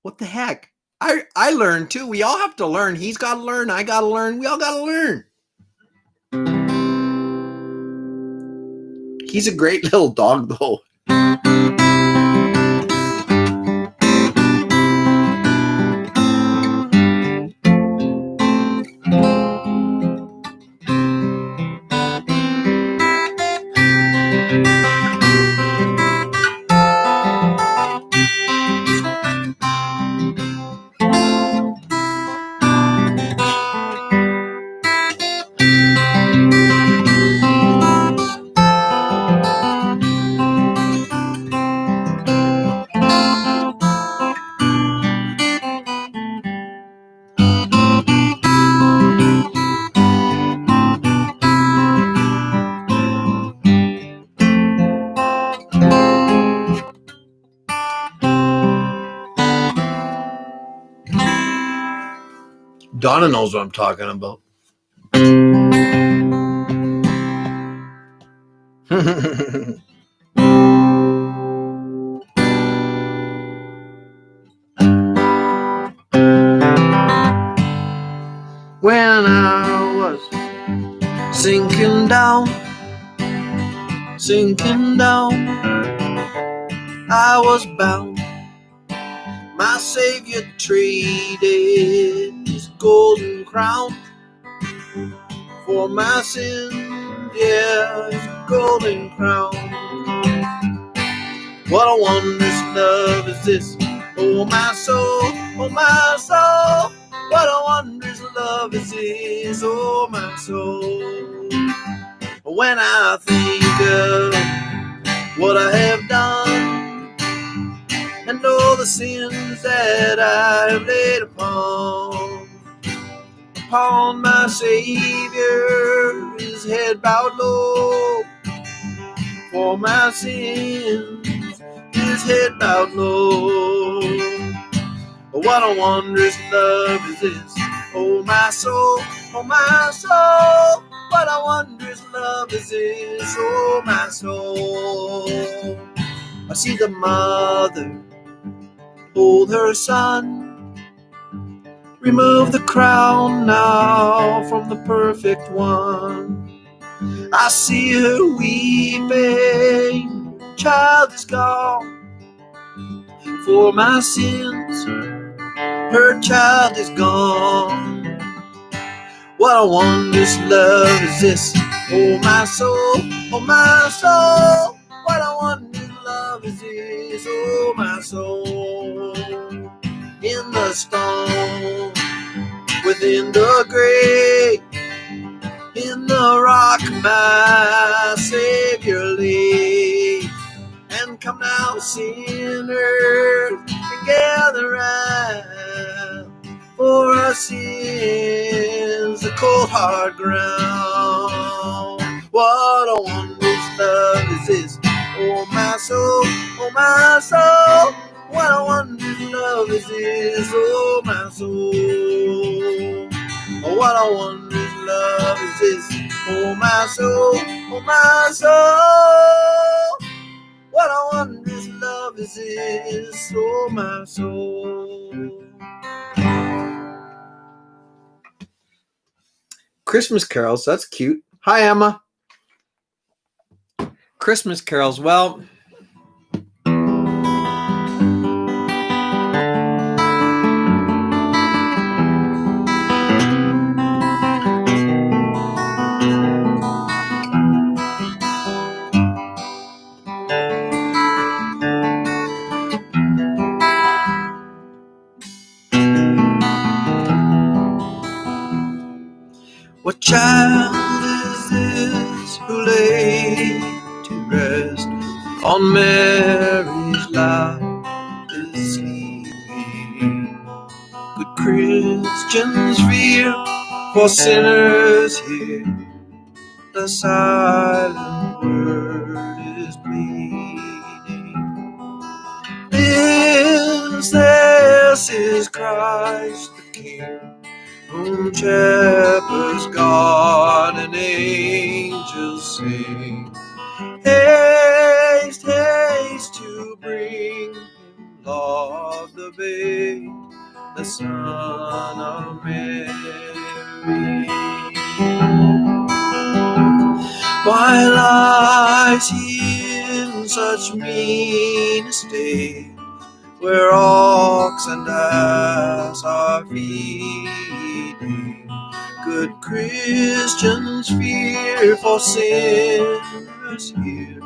What the heck? I learned too. We all have to learn. He's got to learn. I got to learn. We all got to learn. He's a great little dog, though. Donna knows what I'm talking about. When I was sinking down, I was bound. My Savior traded his golden crown for my sin, yeah, his golden crown. What a wondrous love is this, oh my soul, what a wondrous love is this, oh my soul. When I think of what I have done, and all the sins that I have laid upon my Savior, his head bowed low. For my sins, his head bowed low. What a wondrous love is this, oh my soul, what a wondrous love is this, oh my soul. I see the mother hold her son. Remove the crown now from the perfect one. I see her weeping, child is gone. For my sins, her child is gone. What a wondrous love is this, oh my soul, oh my soul. What a wondrous love is this, oh my soul. In the storm, within the grave, in the rock my Savior lay. And come now, sinners, and gather round, for our sins, the cold hard ground. What a wondrous love is this, oh my soul, oh my soul. What a wondrous love is this, oh my soul. Oh, what a wondrous love is this, oh my soul, oh my soul. What a wondrous love is this, oh my soul. Christmas carols, that's cute. Hi, Emma. Christmas carols, well, what child is this who lay to rest on Mary's lap is sleeping? Good Christians fear, for sinners hear the silent word is bleeding. This is Christ the King, whom shepherds guard and angels sing. Haste, haste to bring him, Lord, the babe, the Son of Mary. Why lies he in such mean estate, where ox and ass are feeding? Good Christians fear, for sinners hear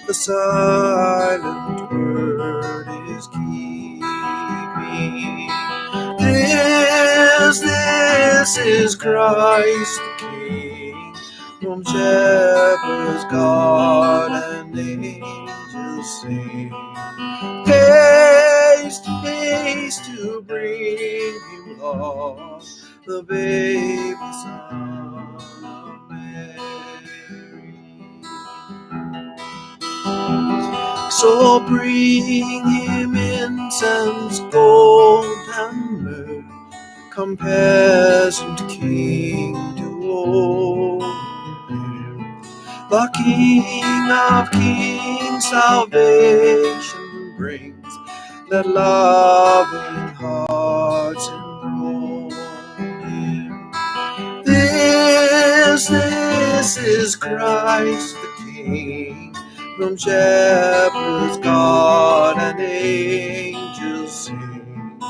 the silent word is keeping. This is Christ the King, whom shepherds guard and angels sing. Haste, haste to bring him, Lord, the babe, the Son of Mary. So bring him incense, gold, and myrrh, compassionate King to all. The King of Kings salvation brings, that loving hearts enroll him. This is Christ the King, whom shepherds guard and angels sing.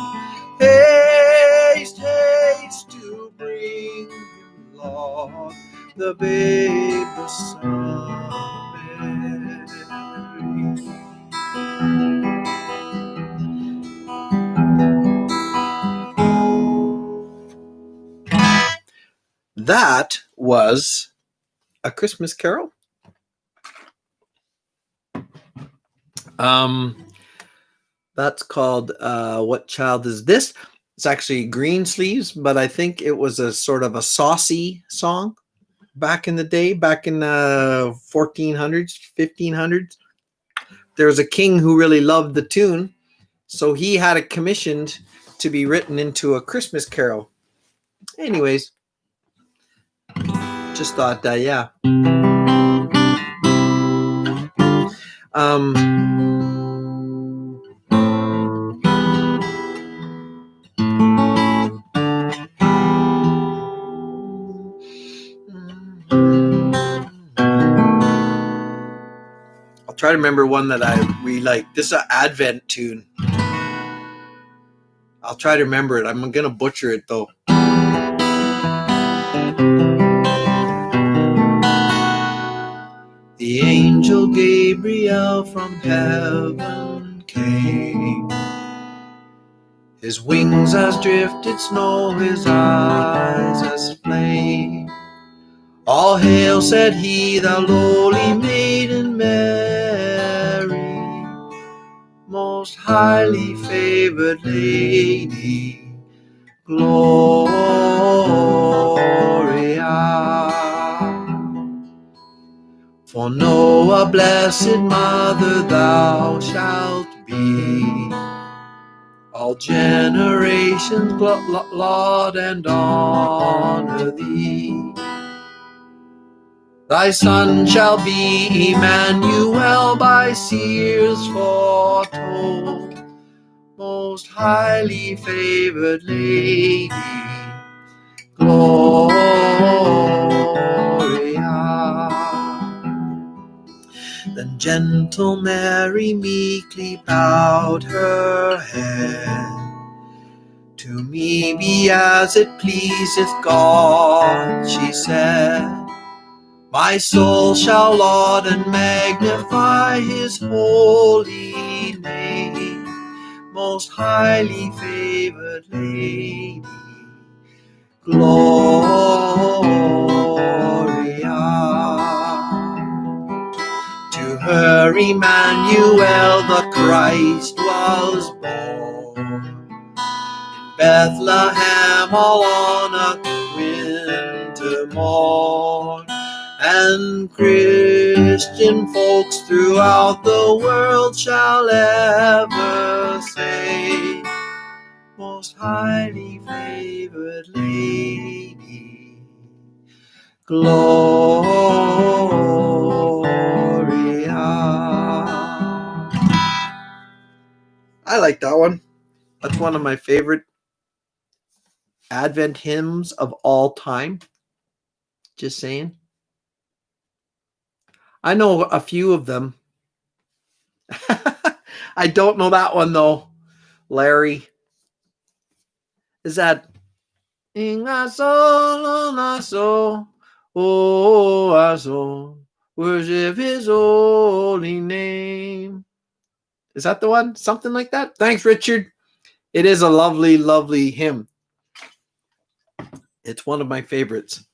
Haste, haste to bring him, Lord, the babe, the Son of Mary. That was A Christmas Carol. That's called What Child Is This? It's actually Greensleeves, but I think it was a sort of a saucy song back in the day, back in the 1400s, 1500s. There was a king who really loved the tune, so he had it commissioned to be written into a Christmas carol. Anyways, just thought that, yeah. try to remember one that I really like. This is an Advent tune. I'll try to remember it. I'm gonna butcher it though. The angel Gabriel from heaven came. His wings as drifted snow, his eyes as flame. All hail, said he, thou lowly maiden Mary, most highly favored lady, Gloria. For know a blessed mother thou shalt be, all generations laud and honor thee. Thy son shall be Emmanuel, by seers foretold, most highly favored lady, Gloria. Then gentle Mary meekly bowed her head. To me be as it pleaseth God, she said. My soul shall laud and magnify his holy name, most highly favored lady, Gloria. To her Emmanuel the Christ was born, in Bethlehem all on a winter morn. And Christian folks throughout the world shall ever say, most highly favored lady, Gloria. I like that one. That's one of my favorite Advent hymns of all time. Just saying. I know a few of them. I don't know that one though, Larry. Is that in our soul, on our soul, oh our soul, worship his holy name. Is that the one? Something like that? Thanks, Richard. It is a lovely, lovely hymn. It's one of my favorites.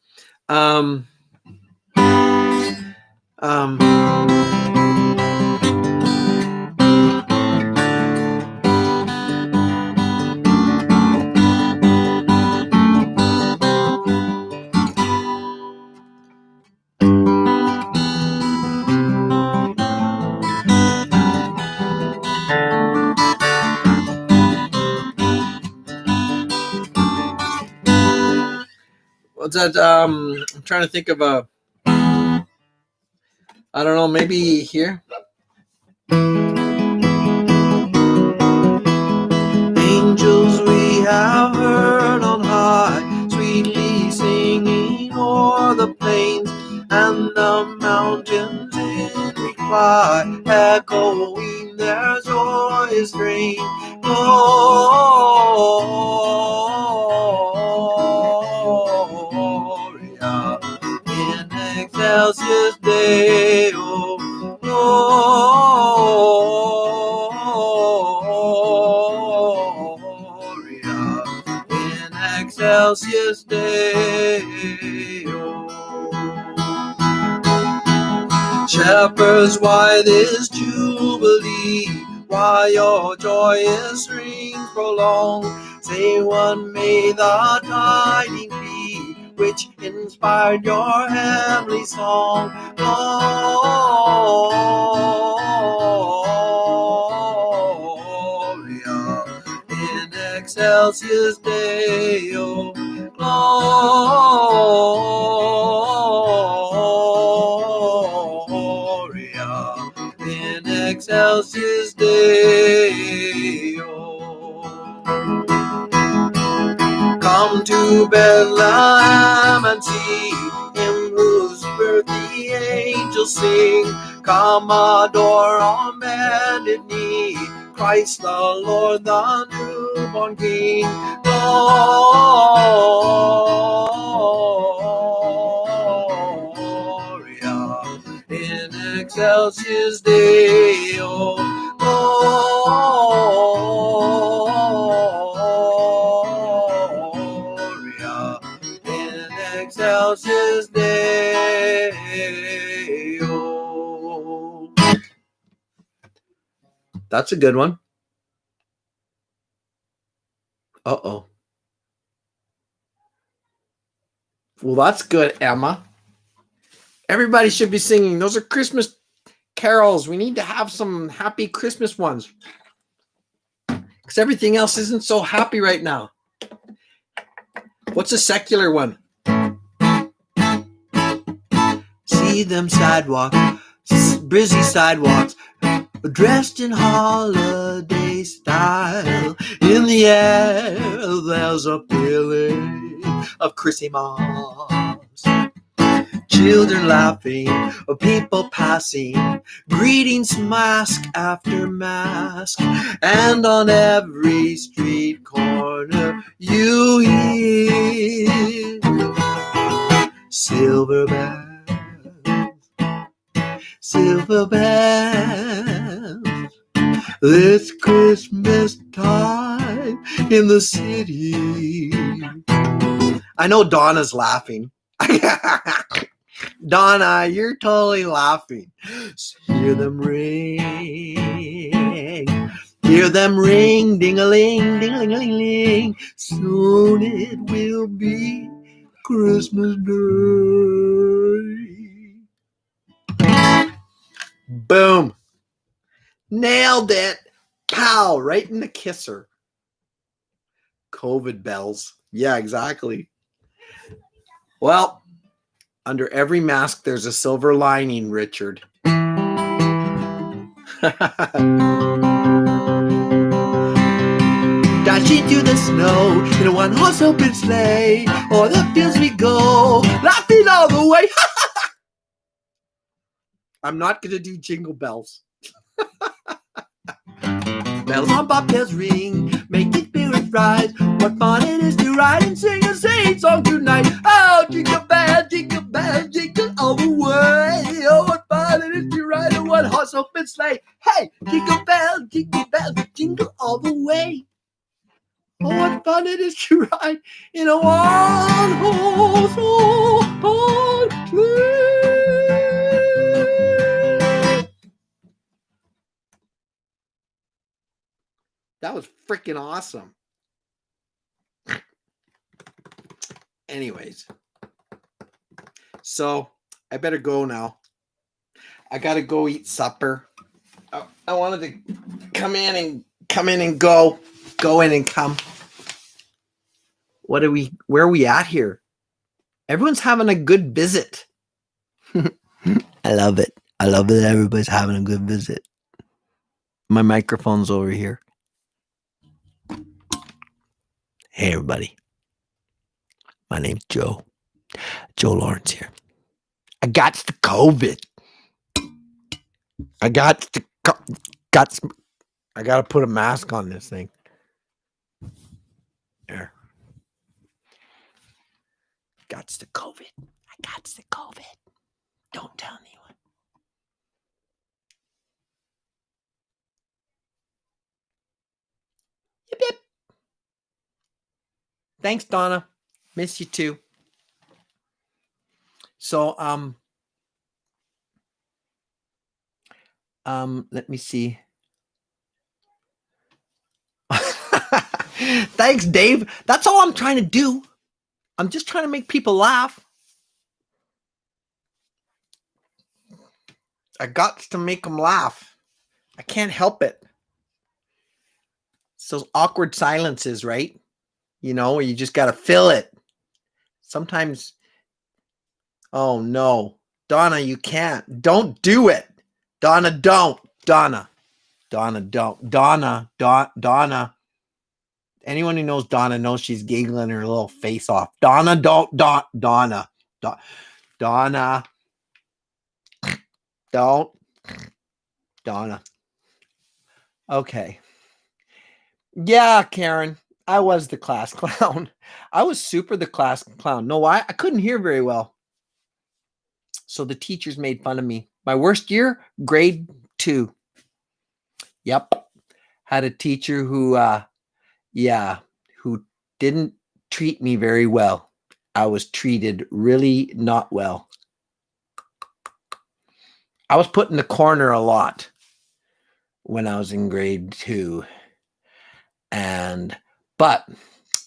What's that? I'm trying to think of a. I don't know. Maybe here. Angels we have heard on high, sweetly singing o'er the plains and the mountains in reply, echoing their joyous strain. Gloria in excelsis Deo, Gloria in excelsis Deo. Shepherds, why this jubilee? Why your joyous rings prolong? Say what may the tidings be, which inspired your heavenly song? Gloria in excelsis Deo, Gloria in excelsis Deo. Come to Bethlehem and see him whose birth the angels sing. Commodore on bended knee, Christ the Lord, the newborn King. Gloria in excelsis Deo. Gloria in excelsis Deo. That's a good one. Uh-oh. Well, that's good, Emma. Everybody should be singing. Those are Christmas carols. We need to have some happy Christmas ones, because everything else isn't so happy right now. What's a secular one? See them sidewalks, busy sidewalks, dressed in holiday style. In the air, there's a feeling of Christmas. Children laughing, people passing, greetings mask after mask, and on every street corner you hear silver bells, silver bells. It's Christmas time in the city. I know Donna's laughing. Donna, you're totally laughing. Hear them ring. Hear them ring, ding-a-ling, ding-a-ling-a-ling. Soon it will be Christmas Day. Boom. Nailed it. Pow, right in the kisser. COVID bells. Yeah, exactly. Well, under every mask, there's a silver lining, Richard. Dashing through the snow in a one-horse open sleigh, o'er the fields we go, laughing all the way. I'm not going to do jingle bells. Bells on bobtails ring, make the spirits rise. What fun it is to ride and sing a singing song tonight. Oh, jingle bells, jingle all the way. Oh, what fun it is to ride a one-horse open sleigh. Hey, jingle bells, jingle all the way. Oh, what fun it is to ride in a one-horse open sleigh. That was freaking awesome. Anyways, so I better go now. I gotta go eat supper. I wanted to come in and go in and come. Where are we at here? Everyone's having a good visit. I love it. I love that everybody's having a good visit. My microphone's over here. Hey, everybody. My name's Joe. Joe Lawrence here. I got the COVID. I gotta put a mask on this thing. There. Got the COVID. I got the COVID. Don't tell anyone. Yip, yip. Thanks, Donna. Miss you too. So, let me see. Thanks, Dave. That's all I'm trying to do. I'm just trying to make people laugh. I got to make them laugh. I can't help it. It's those awkward silences, right? You know, you just got to fill it. Sometimes, oh no. Donna, you can't. Don't do it. Donna, don't. Donna, don't. Donna. Anyone who knows Donna knows she's giggling her little face off. Donna, don't. Donna. Don't. Donna. Okay. Yeah, Karen. I was the class clown. I was super the class clown. No, I couldn't hear very well. So the teachers made fun of me. My worst year, grade 2. Yep. Had a teacher who who didn't treat me very well. I was treated really not well. I was put in the corner a lot when I was in grade 2. But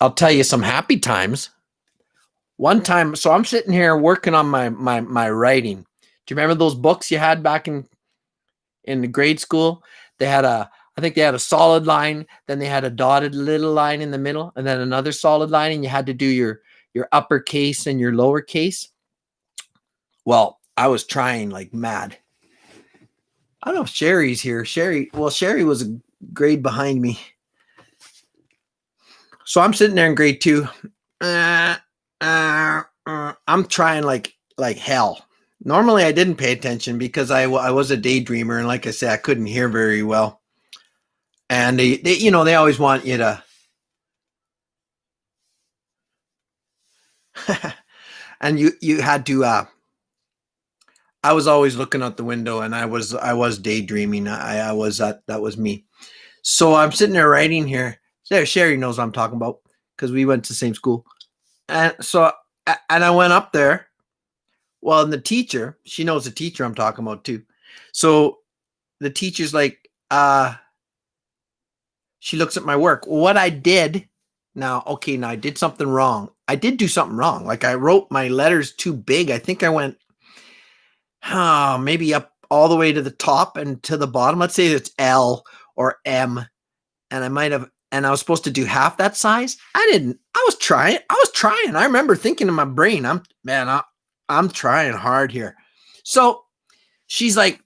I'll tell you some happy times. One time, so I'm sitting here working on my writing. Do you remember those books you had back in the grade school? I think they had a solid line, then they had a dotted little line in the middle, and then another solid line, and you had to do your uppercase and your lowercase. Well, I was trying like mad. I don't know if Sherry's here. Sherry was a grade behind me. So I'm sitting there in grade 2. I'm trying like hell. Normally I didn't pay attention because I was a daydreamer, and like I said, I couldn't hear very well. And they always want you to and you had to I was always looking out the window, and I was daydreaming. I was that was me. So I'm sitting there writing here. Sherry knows what I'm talking about because we went to the same school. And so I went up there. Well, and the teacher, she knows the teacher I'm talking about too. So the teacher's like, she looks at my work. What I did now I did something wrong. I did do something wrong. Like I wrote my letters too big. I think I went maybe up all the way to the top and to the bottom. Let's say it's L or M. And I was supposed to do half that size. I didn't. I was trying. I remember thinking in my brain, I'm trying hard here. So she's like,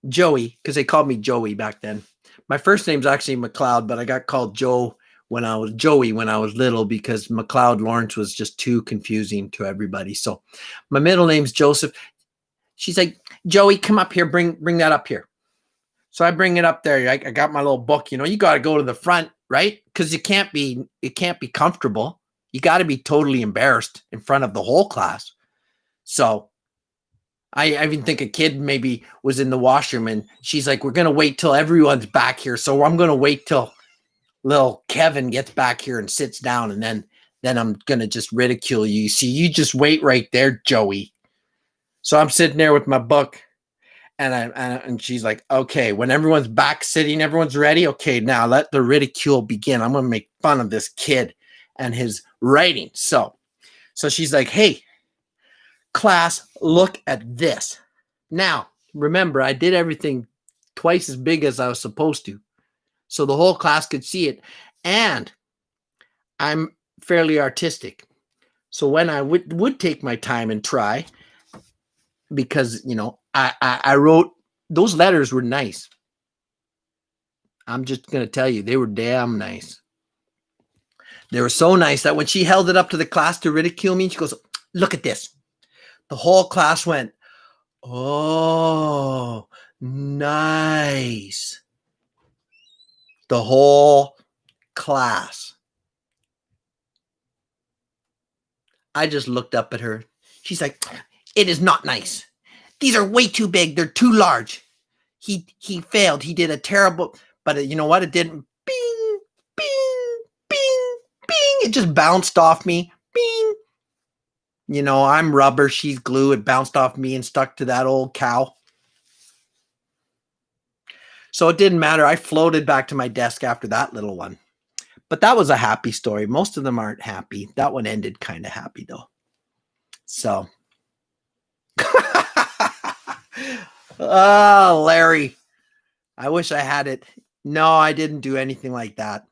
Joey, because they called me Joey back then. My first name's actually McLeod, but I got called Joey when I was little because McLeod Lawrence was just too confusing to everybody. So my middle name's Joseph. She's like, Joey, come up here. Bring that up here. So I bring it up there. I got my little book. You got to go to the front, right? Because it can't be comfortable. You got to be totally embarrassed in front of the whole class. So I even think a kid maybe was in the washroom, and she's like, we're going to wait till everyone's back here. So I'm going to wait till little Kevin gets back here and sits down, and then I'm going to just ridicule you. See, you just wait right there, Joey. So I'm sitting there with my book. And she's like, okay, when everyone's back sitting, everyone's ready. Okay, now let the ridicule begin. I'm going to make fun of this kid and his writing. So she's like, hey, class, look at this. Now, remember, I did everything twice as big as I was supposed to. So the whole class could see it. And I'm fairly artistic. So when I would take my time and try, because, I wrote, those letters were nice. I'm just going to tell you, they were damn nice. They were so nice that when she held it up to the class to ridicule me, she goes, look at this. The whole class went, oh, nice. The whole class. I just looked up at her. She's like, it is not nice. These are way too big. They're too large. He failed. He did a terrible, but you know what? It didn't. Bing, bing, bing, bing. It just bounced off me. Bing. I'm rubber. She's glue. It bounced off me and stuck to that old cow. So it didn't matter. I floated back to my desk after that little one. But that was a happy story. Most of them aren't happy. That one ended kind of happy, though. So. Oh, Larry. I wish I had it. No, I didn't do anything like that.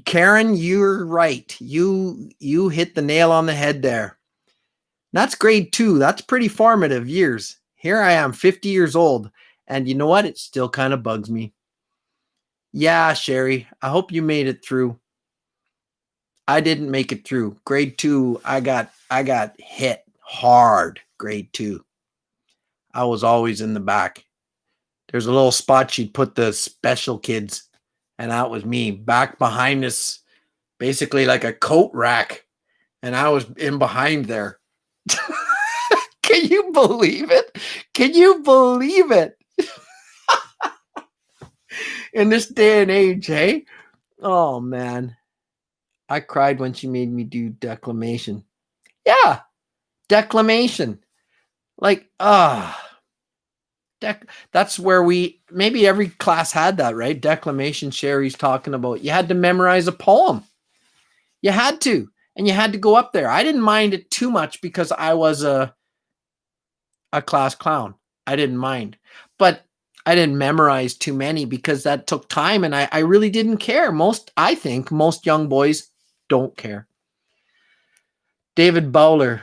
Karen, you're right. You hit the nail on the head there. That's grade 2. That's pretty formative years. Here I am, 50 years old. And you know what? It still kind of bugs me. Yeah, Sherry, I hope you made it through. I didn't make it through. Grade 2, I got hit hard. Grade 2. I was always in the back. There's a little spot she'd put the special kids, and that was me back behind this, basically like a coat rack, and I was in behind there. Can you believe it? Can you believe it? In this day and age, hey? Oh, man. I cried when she made me do declamation. Yeah, declamation. Like, that's where maybe every class had that, right? Declamation, Sherry's talking about. You had to memorize a poem. You had to. And you had to go up there. I didn't mind it too much because I was a class clown. I didn't mind. But I didn't memorize too many because that took time, and I really didn't care. I think most young boys don't care. David Bowler,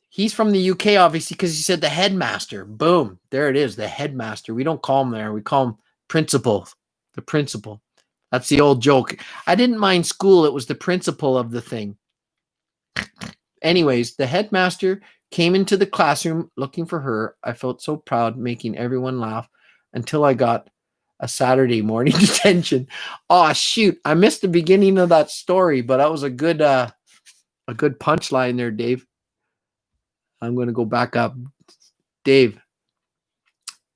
he's from the UK, obviously, because he said the headmaster. Boom. There it is, the headmaster. We don't call him there. We call him principal. The principal. That's the old joke. I didn't mind school. It was the principal of the thing. Anyways, the headmaster came into the classroom looking for her. I felt so proud, making everyone laugh until I got a Saturday morning detention. Oh, shoot. I missed the beginning of that story, but that was a good punchline there, Dave. I'm going to go back up. Dave,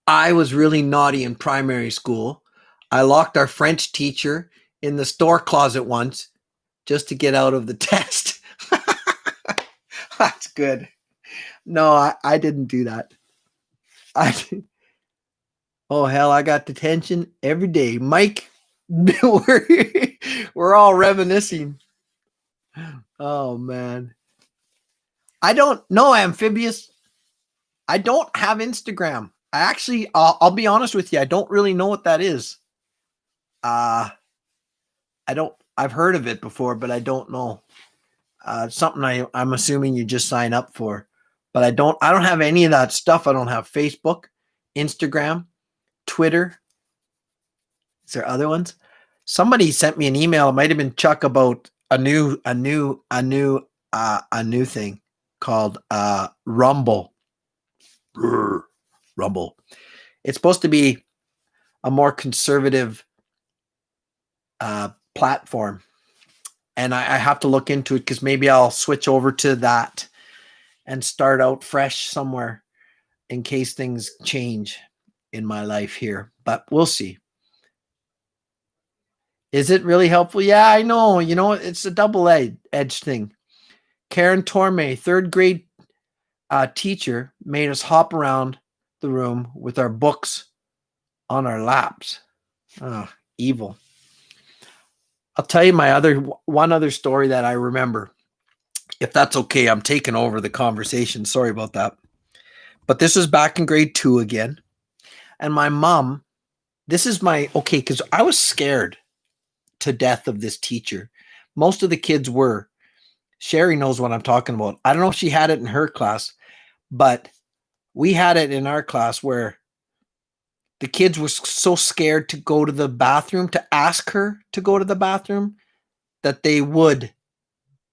I was really naughty in primary school. I locked our French teacher in the store closet once just to get out of the test. That's good. No, I didn't do that. Oh, hell, I got detention every day. Mike, we're all reminiscing. Oh, man. I don't know, Amphibious. I don't have Instagram. I'll be honest with you. I don't really know what that is. I've heard of it before, but I don't know. Something I'm assuming you just sign up for, but I don't have any of that stuff. I don't have Facebook, Instagram, Twitter. Is there other ones? Somebody sent me an email. It might've been Chuck about a new thing called Rumble. Rumble. It's supposed to be a more conservative platform, and I have to look into it because maybe I'll switch over to that and start out fresh somewhere in case things change in my life here. But we'll see. Is it really helpful? Yeah, I know. You know, it's a double-edged thing. Karen Torme, third grade teacher, made us hop around the room with our books on our laps. Oh, evil. I'll tell you one other story that I remember. If that's okay, I'm taking over the conversation. Sorry about that. But this is back in grade 2 again. And my mom, because I was scared to death of this teacher. Most of the kids were. Sherry knows what I'm talking about. I don't know if she had it in her class, but we had it in our class where the kids were so scared to go to the bathroom, to ask her to go to the bathroom, that they would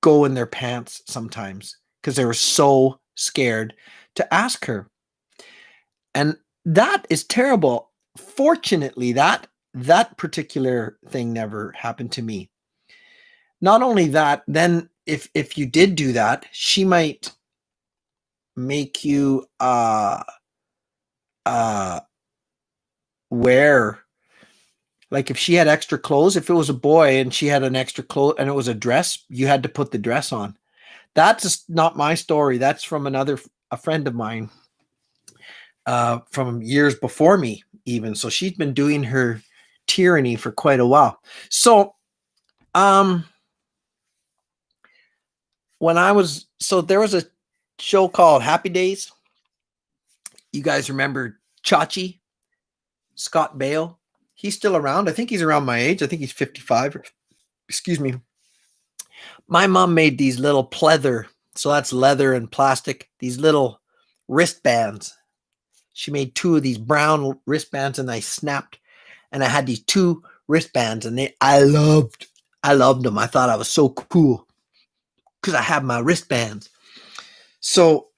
go in their pants sometimes because they were so scared to ask her. And that is terrible. Fortunately, that particular thing never happened to me. Not only that, then if you did do that, she might make you wear, like if she had extra clothes, if it was a boy and she had an extra clothes and it was a dress, you had to put the dress on. That's not my story. That's from a friend of mine from years before me even. So she's been doing her tyranny for quite a while. So there was a show called Happy Days. You guys remember Chachi? Scott Bale? He's still around. I think he's around my age. I think he's 55. Excuse me. My mom made these little pleather, so that's leather and plastic, these little wristbands. She made 2 of these brown wristbands, and I snapped, and I had these 2 wristbands, and I loved them. I thought I was so cool because I had my wristbands. So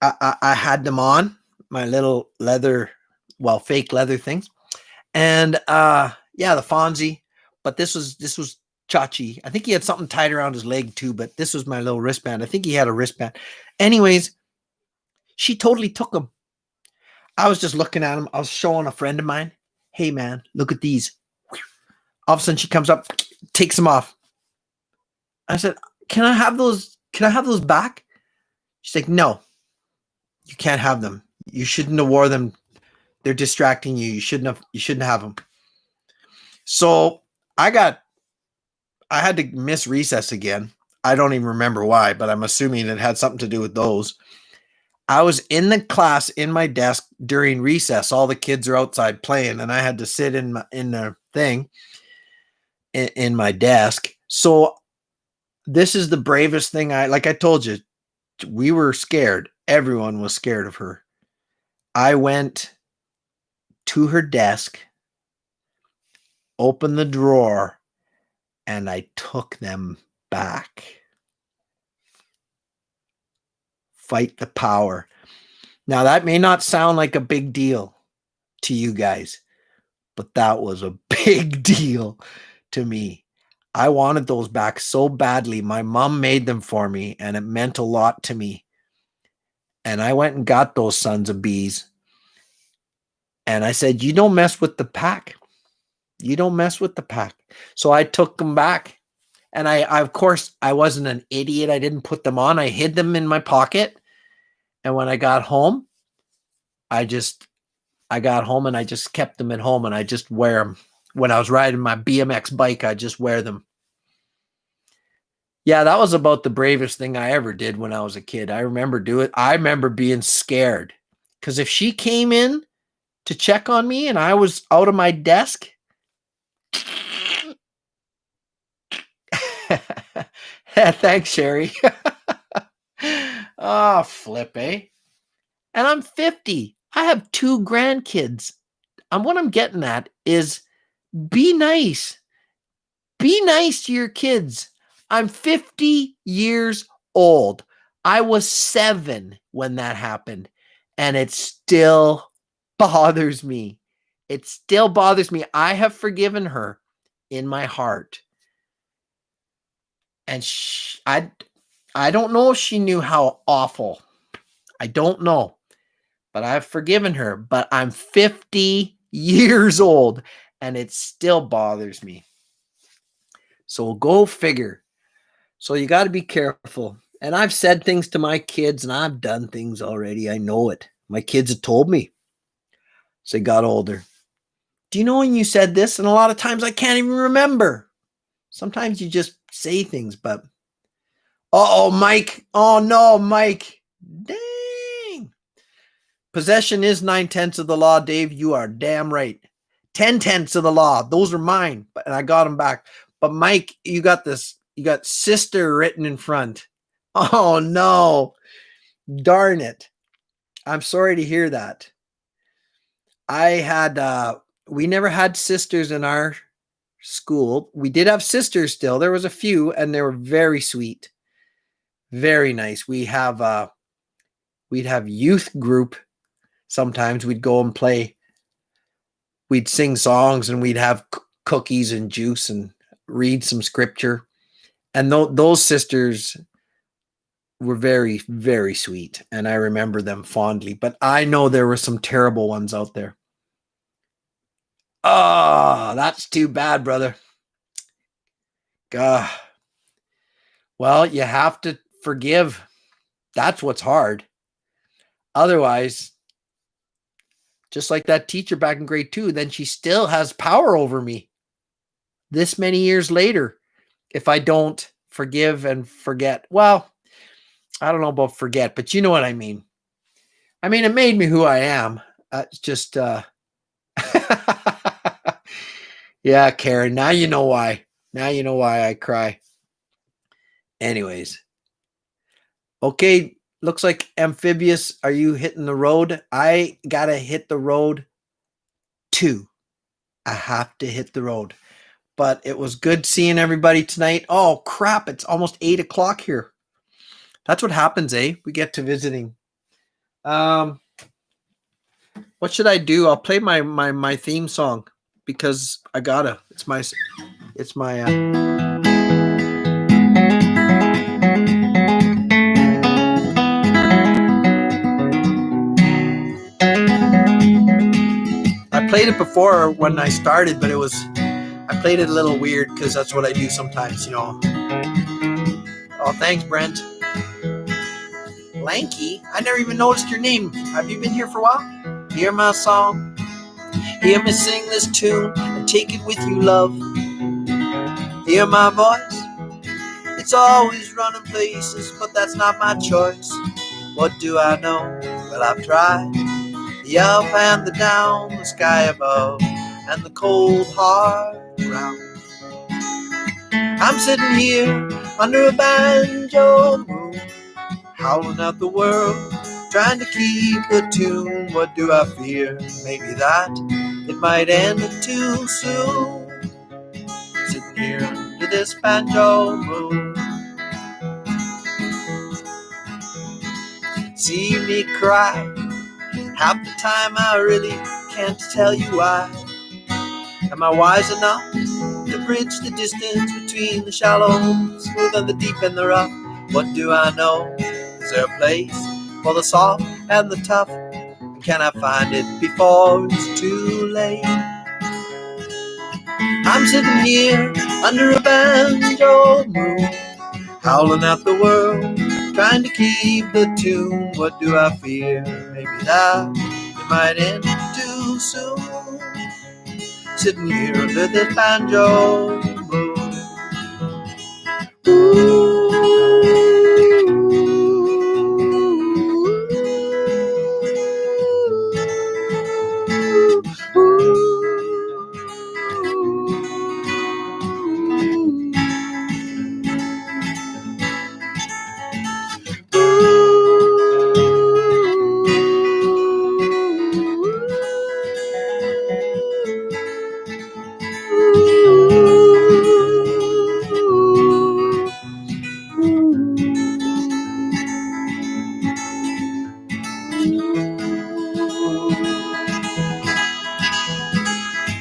I had them on. little leather, fake leather things. And yeah, the Fonzie. But this was Chachi. I think he had something tied around his leg too, but this was my little wristband. I think he had a wristband. Anyways, she totally took them. I was just looking at them. I was showing a friend of mine, hey man, look at these. All of a sudden she comes up, takes them off. I said, can I have those? Can I have those back? She's like, no, you can't have them. You shouldn't have wore them. They're distracting you. You shouldn't have them. So I had to miss recess again. I don't even remember why, but I'm assuming it had something to do with those. I was in the class in my desk during recess. All the kids are outside playing, and I had to sit in the thing in my desk. So this is the bravest thing like I told you, we were scared. Everyone was scared of her. I went to her desk, opened the drawer, and I took them back. Fight the power. Now, that may not sound like a big deal to you guys, but that was a big deal to me. I wanted those back so badly. My mom made them for me, and it meant a lot to me. And I went and got those sons of bees. And I said, you don't mess with the pack. You don't mess with the pack. So I took them back. And I of course, I wasn't an idiot. I didn't put them on. I hid them in my pocket. And when I got home, I got home and I just kept them at home, and I just wear them. When I was riding my BMX bike, I just wear them. Yeah, that was about the bravest thing I ever did when I was a kid. I remember being scared, because if she came in to check on me and I was out of my desk, thanks, Sherry. Oh, flip, eh? And I'm 50. I have 2 grandkids. And what I'm getting at is be nice. Be nice to your kids. I'm 50 years old. I was 7 when that happened, and it still bothers me. It still bothers me. I have forgiven her in my heart. And I don't know if she knew how awful. I don't know. But I've forgiven her. But I'm 50 years old, and it still bothers me. So go figure. So you got to be careful. And I've said things to my kids, and I've done things already. I know it. My kids have told me as they got older. Do you know when you said this? And a lot of times I can't even remember. Sometimes you just say things, but uh-oh, Mike. Oh no, Mike. Dang. Possession is 9/10 of the law, Dave. You are damn right. 10/10 of the law. Those are mine, and I got them back. But Mike, you got this. You got sister written in front. Oh no. Darn it. I'm sorry to hear that. We never had sisters in our school. We did have sisters still. There was a few, and they were very sweet. Very nice. We'd have youth group. Sometimes we'd go and play. We'd sing songs, and we'd have cookies and juice and read some scripture. And those sisters were very, very sweet, and I remember them fondly. But I know there were some terrible ones out there. Oh, that's too bad, brother. Well, you have to forgive. That's what's hard. Otherwise, just like that teacher back in grade 2, then she still has power over me this many years later if I don't forgive and forget. Well, I don't know about forget, but you know what I mean. I mean, it made me who I am. It's just, yeah, Karen, now you know why. Now you know why I cry. Anyways. Okay, looks like Amphibious, are you hitting the road? I got to hit the road too. I have to hit the road. But it was good seeing everybody tonight. Oh, crap, it's almost 8 o'clock here. That's what happens, eh? We get to visiting. What should I do? I'll play my theme song because I gotta. It's my I played it before when I started, but I played it a little weird because that's what I do sometimes, Oh, thanks, Brent. Lanky? I never even noticed your name. Have you been here for a while? Hear my song, hear me sing this tune, and take it with you, love. Hear my voice, it's always running places, but that's not my choice. What do I know? Well, I've tried the up and the down, the sky above, and the cold hard ground. I'm sitting here under a banjo moon, howling at the world, trying to keep the tune. What do I fear? Maybe that it might end too soon. Sitting here under this banjo moon, see me cry. Half the time I really can't tell you why. Am I wise enough to bridge the distance between the shallow, smooth and the deep and the rough? What do I know? Is there a place for the soft and the tough? And can I find it before it's too late? I'm sitting here under a banjo moon, howling at the world, trying to keep the tune. What do I fear? Maybe that it might end too soon. Sitting here under this banjo moon.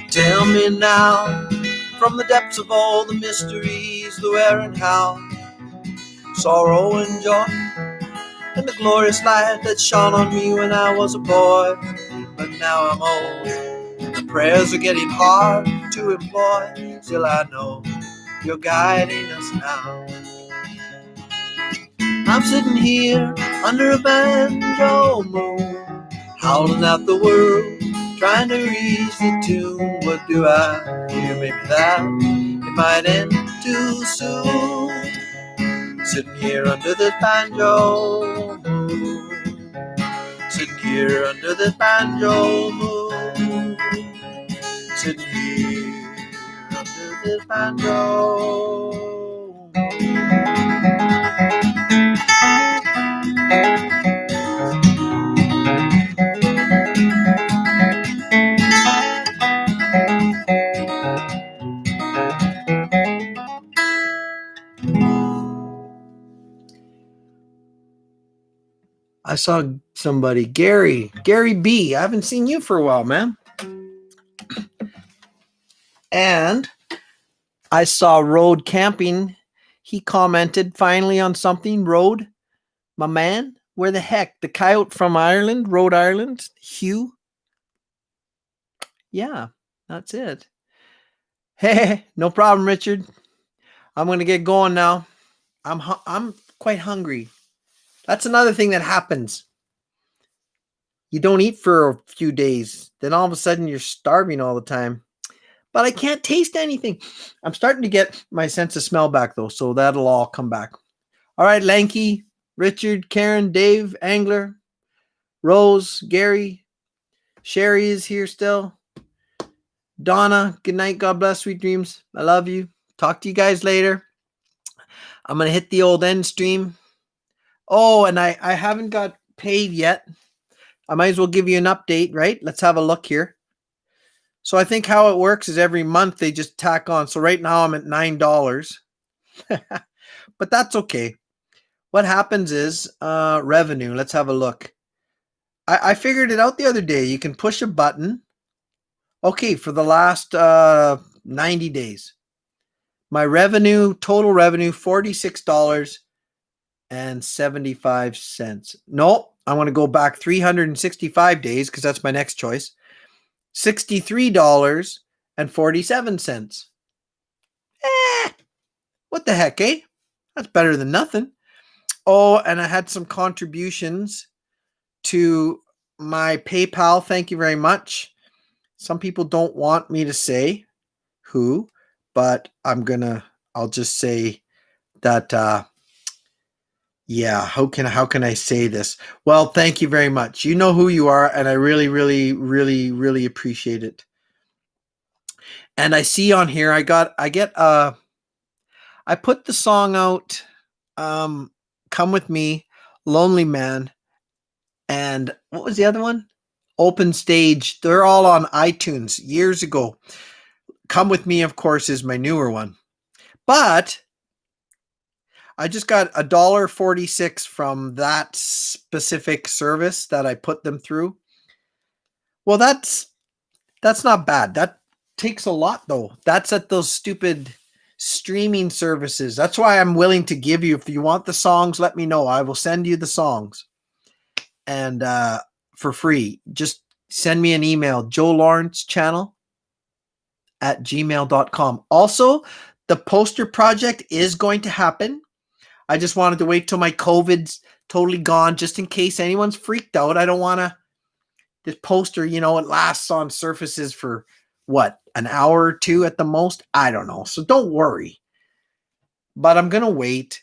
Tell me now, from the depths of all the mysteries, the where and how, sorrow and joy, and the glorious light that shone on me when I was a boy. But now I'm old, and the prayers are getting hard to employ. Still I know you're guiding us now. I'm sitting here under a banjo moon, howling at the world, trying to reach the tune. What do I hear? Maybe that it might end too soon. Sitting here under this banjo moon, sitting here under this banjo moon, sitting here under this banjo moon. I saw somebody, Gary B. I haven't seen you for a while, man. And I saw Road Camping. He commented finally on something. Road, my man, where the heck? The coyote from Ireland, Rhode Island, Hugh. Yeah, that's it. Hey, no problem, Richard. I'm going to get going now. I'm quite hungry. That's another thing that happens. You don't eat for a few days. Then all of a sudden you're starving all the time. But I can't taste anything. I'm starting to get my sense of smell back, though, so that'll all come back. All right, Lanky, Richard, Karen, Dave, Angler, Rose, Gary, Sherry is here still. Donna, good night. God bless. Sweet dreams. I love you. Talk to you guys later. I'm going to hit the old end stream. Oh, and I haven't got paid yet. I might as well give you an update, right? Let's have a look here. So I think how it works is every month they just tack on. So right now I'm at $9. But that's okay. What happens is revenue. Let's have a look. I figured it out the other day. You can push a button. Okay, for the last 90 days. My revenue, total revenue, $46.75. No, I want to go back 365 days because that's my next choice. $63.47. What the heck, eh? That's better than nothing. Oh, and I had some contributions to my PayPal. Thank you very much. Some people don't want me to say who, but I'll just say that yeah, how can I say this? Well, thank you very much. You know who you are, and I really, really, really, really appreciate it. And I see on here I put the song out, Come With Me, Lonely Man, and what was the other one? Open Stage. They're all on iTunes years ago. Come With Me, of course, is my newer one. But I just got $1.46 from that specific service that I put them through. Well, that's not bad. That takes a lot though. That's at those stupid streaming services. That's why I'm willing to give you, if you want the songs, let me know. I will send you the songs. And for free. Just send me an email, joelawrencechannel@gmail.com. Also, the poster project is going to happen. I just wanted to wait till my COVID's totally gone, just in case anyone's freaked out. I don't want to, this poster, it lasts on surfaces for what, an hour or two at the most? I don't know. So don't worry. But I'm going to wait,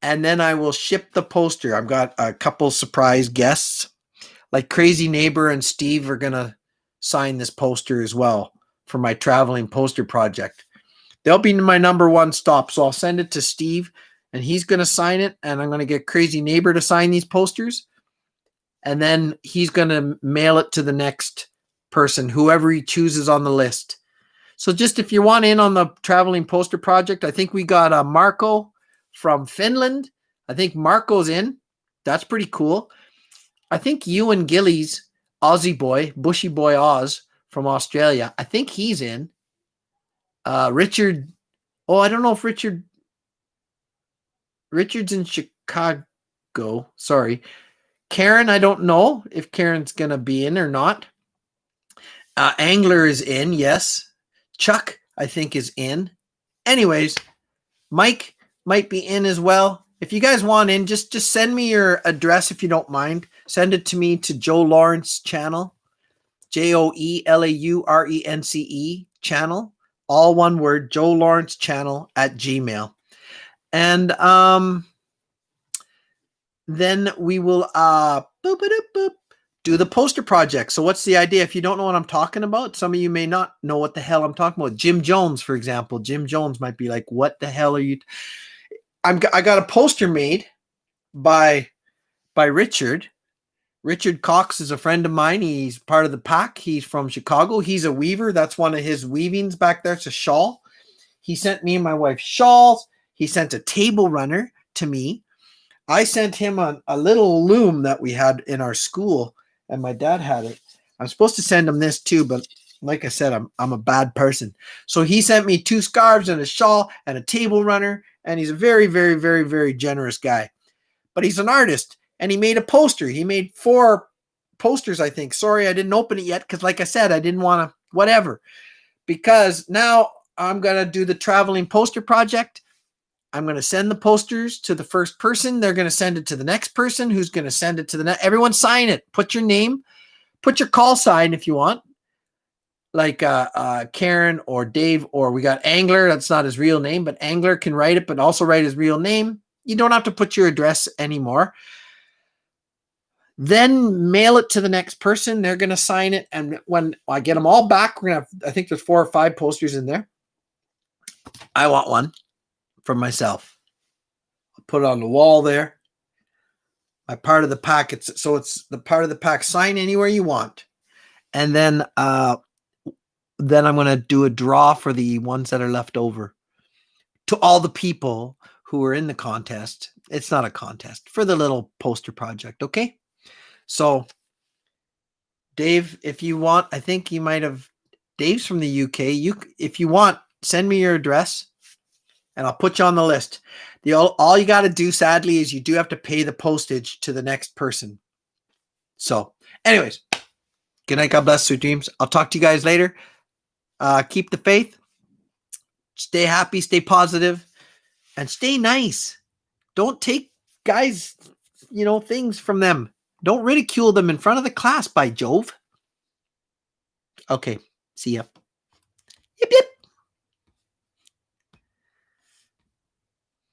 and then I will ship the poster. I've got a couple surprise guests, like Crazy Neighbor and Steve are going to sign this poster as well for my traveling poster project. They'll be my number one stop. So I'll send it to Steve, and he's going to sign it, and I'm going to get Crazy Neighbor to sign these posters, and then he's going to mail it to the next person, whoever he chooses on the list. So just if you want in on the traveling poster project, I think we got Marco from Finland. I think Marco's in. That's pretty cool. I think Ewan Gillies, Aussie boy, Bushy Boy Oz from Australia, I think he's in. Richard, I don't know if Richard's in Chicago. Sorry. Karen, I don't know if Karen's going to be in or not. Angler is in, yes. Chuck, I think, is in. Anyways, Mike might be in as well. If you guys want in, just send me your address if you don't mind. Send it to me to Joe Lawrence channel, JoeLaurence channel, all one word, Joe Lawrence channel @gmail. And then we will do the poster project. So what's the idea? If you don't know what I'm talking about, some of you may not know what the hell I'm talking about. Jim Jones, for example. Jim Jones might be like, what the hell are you? I got a poster made by Richard. Richard Cox is a friend of mine. He's part of the pack. He's from Chicago. He's a weaver. That's one of his weavings back there. It's a shawl. He sent me and my wife shawls. He sent a table runner to me. I sent him a little loom that we had in our school, and my dad had it. I'm supposed to send him this too, but like I said, I'm a bad person. So he sent me 2 scarves and a shawl and a table runner, and he's a very, very, very, very generous guy. But he's an artist, and he made a poster. He made 4 posters, I think. Sorry, I didn't open it yet because, like I said, I didn't want to, whatever. Because now I'm going to do the traveling poster project. I'm going to send the posters to the first person. They're going to send it to the next person, who's going to send it to the next. Everyone sign it. Put your name. Put your call sign if you want. Like Karen or Dave, or we got Angler. That's not his real name, but Angler can write it, but also write his real name. You don't have to put your address anymore. Then mail it to the next person. They're going to sign it. And when I get them all back, we're going to have, I think there's 4 or 5 posters in there. I want one for myself. I'll put it on the wall there. My part of the pack. It's the part of the pack. Sign anywhere you want. And then I'm going to do a draw for the ones that are left over to all the people who are in the contest. It's not a contest, for the little poster project. Okay. So Dave, if you want, I think you might have. Dave's from the UK. If you want, send me your address, and I'll put you on the list. All you got to do, sadly, is you do have to pay the postage to the next person. So, anyways, good night. God bless. Sweet dreams. I'll talk to you guys later. Keep the faith. Stay happy. Stay positive, and stay nice. Don't take guys, things from them. Don't ridicule them in front of the class, by Jove. Okay. See ya. Yip, yip.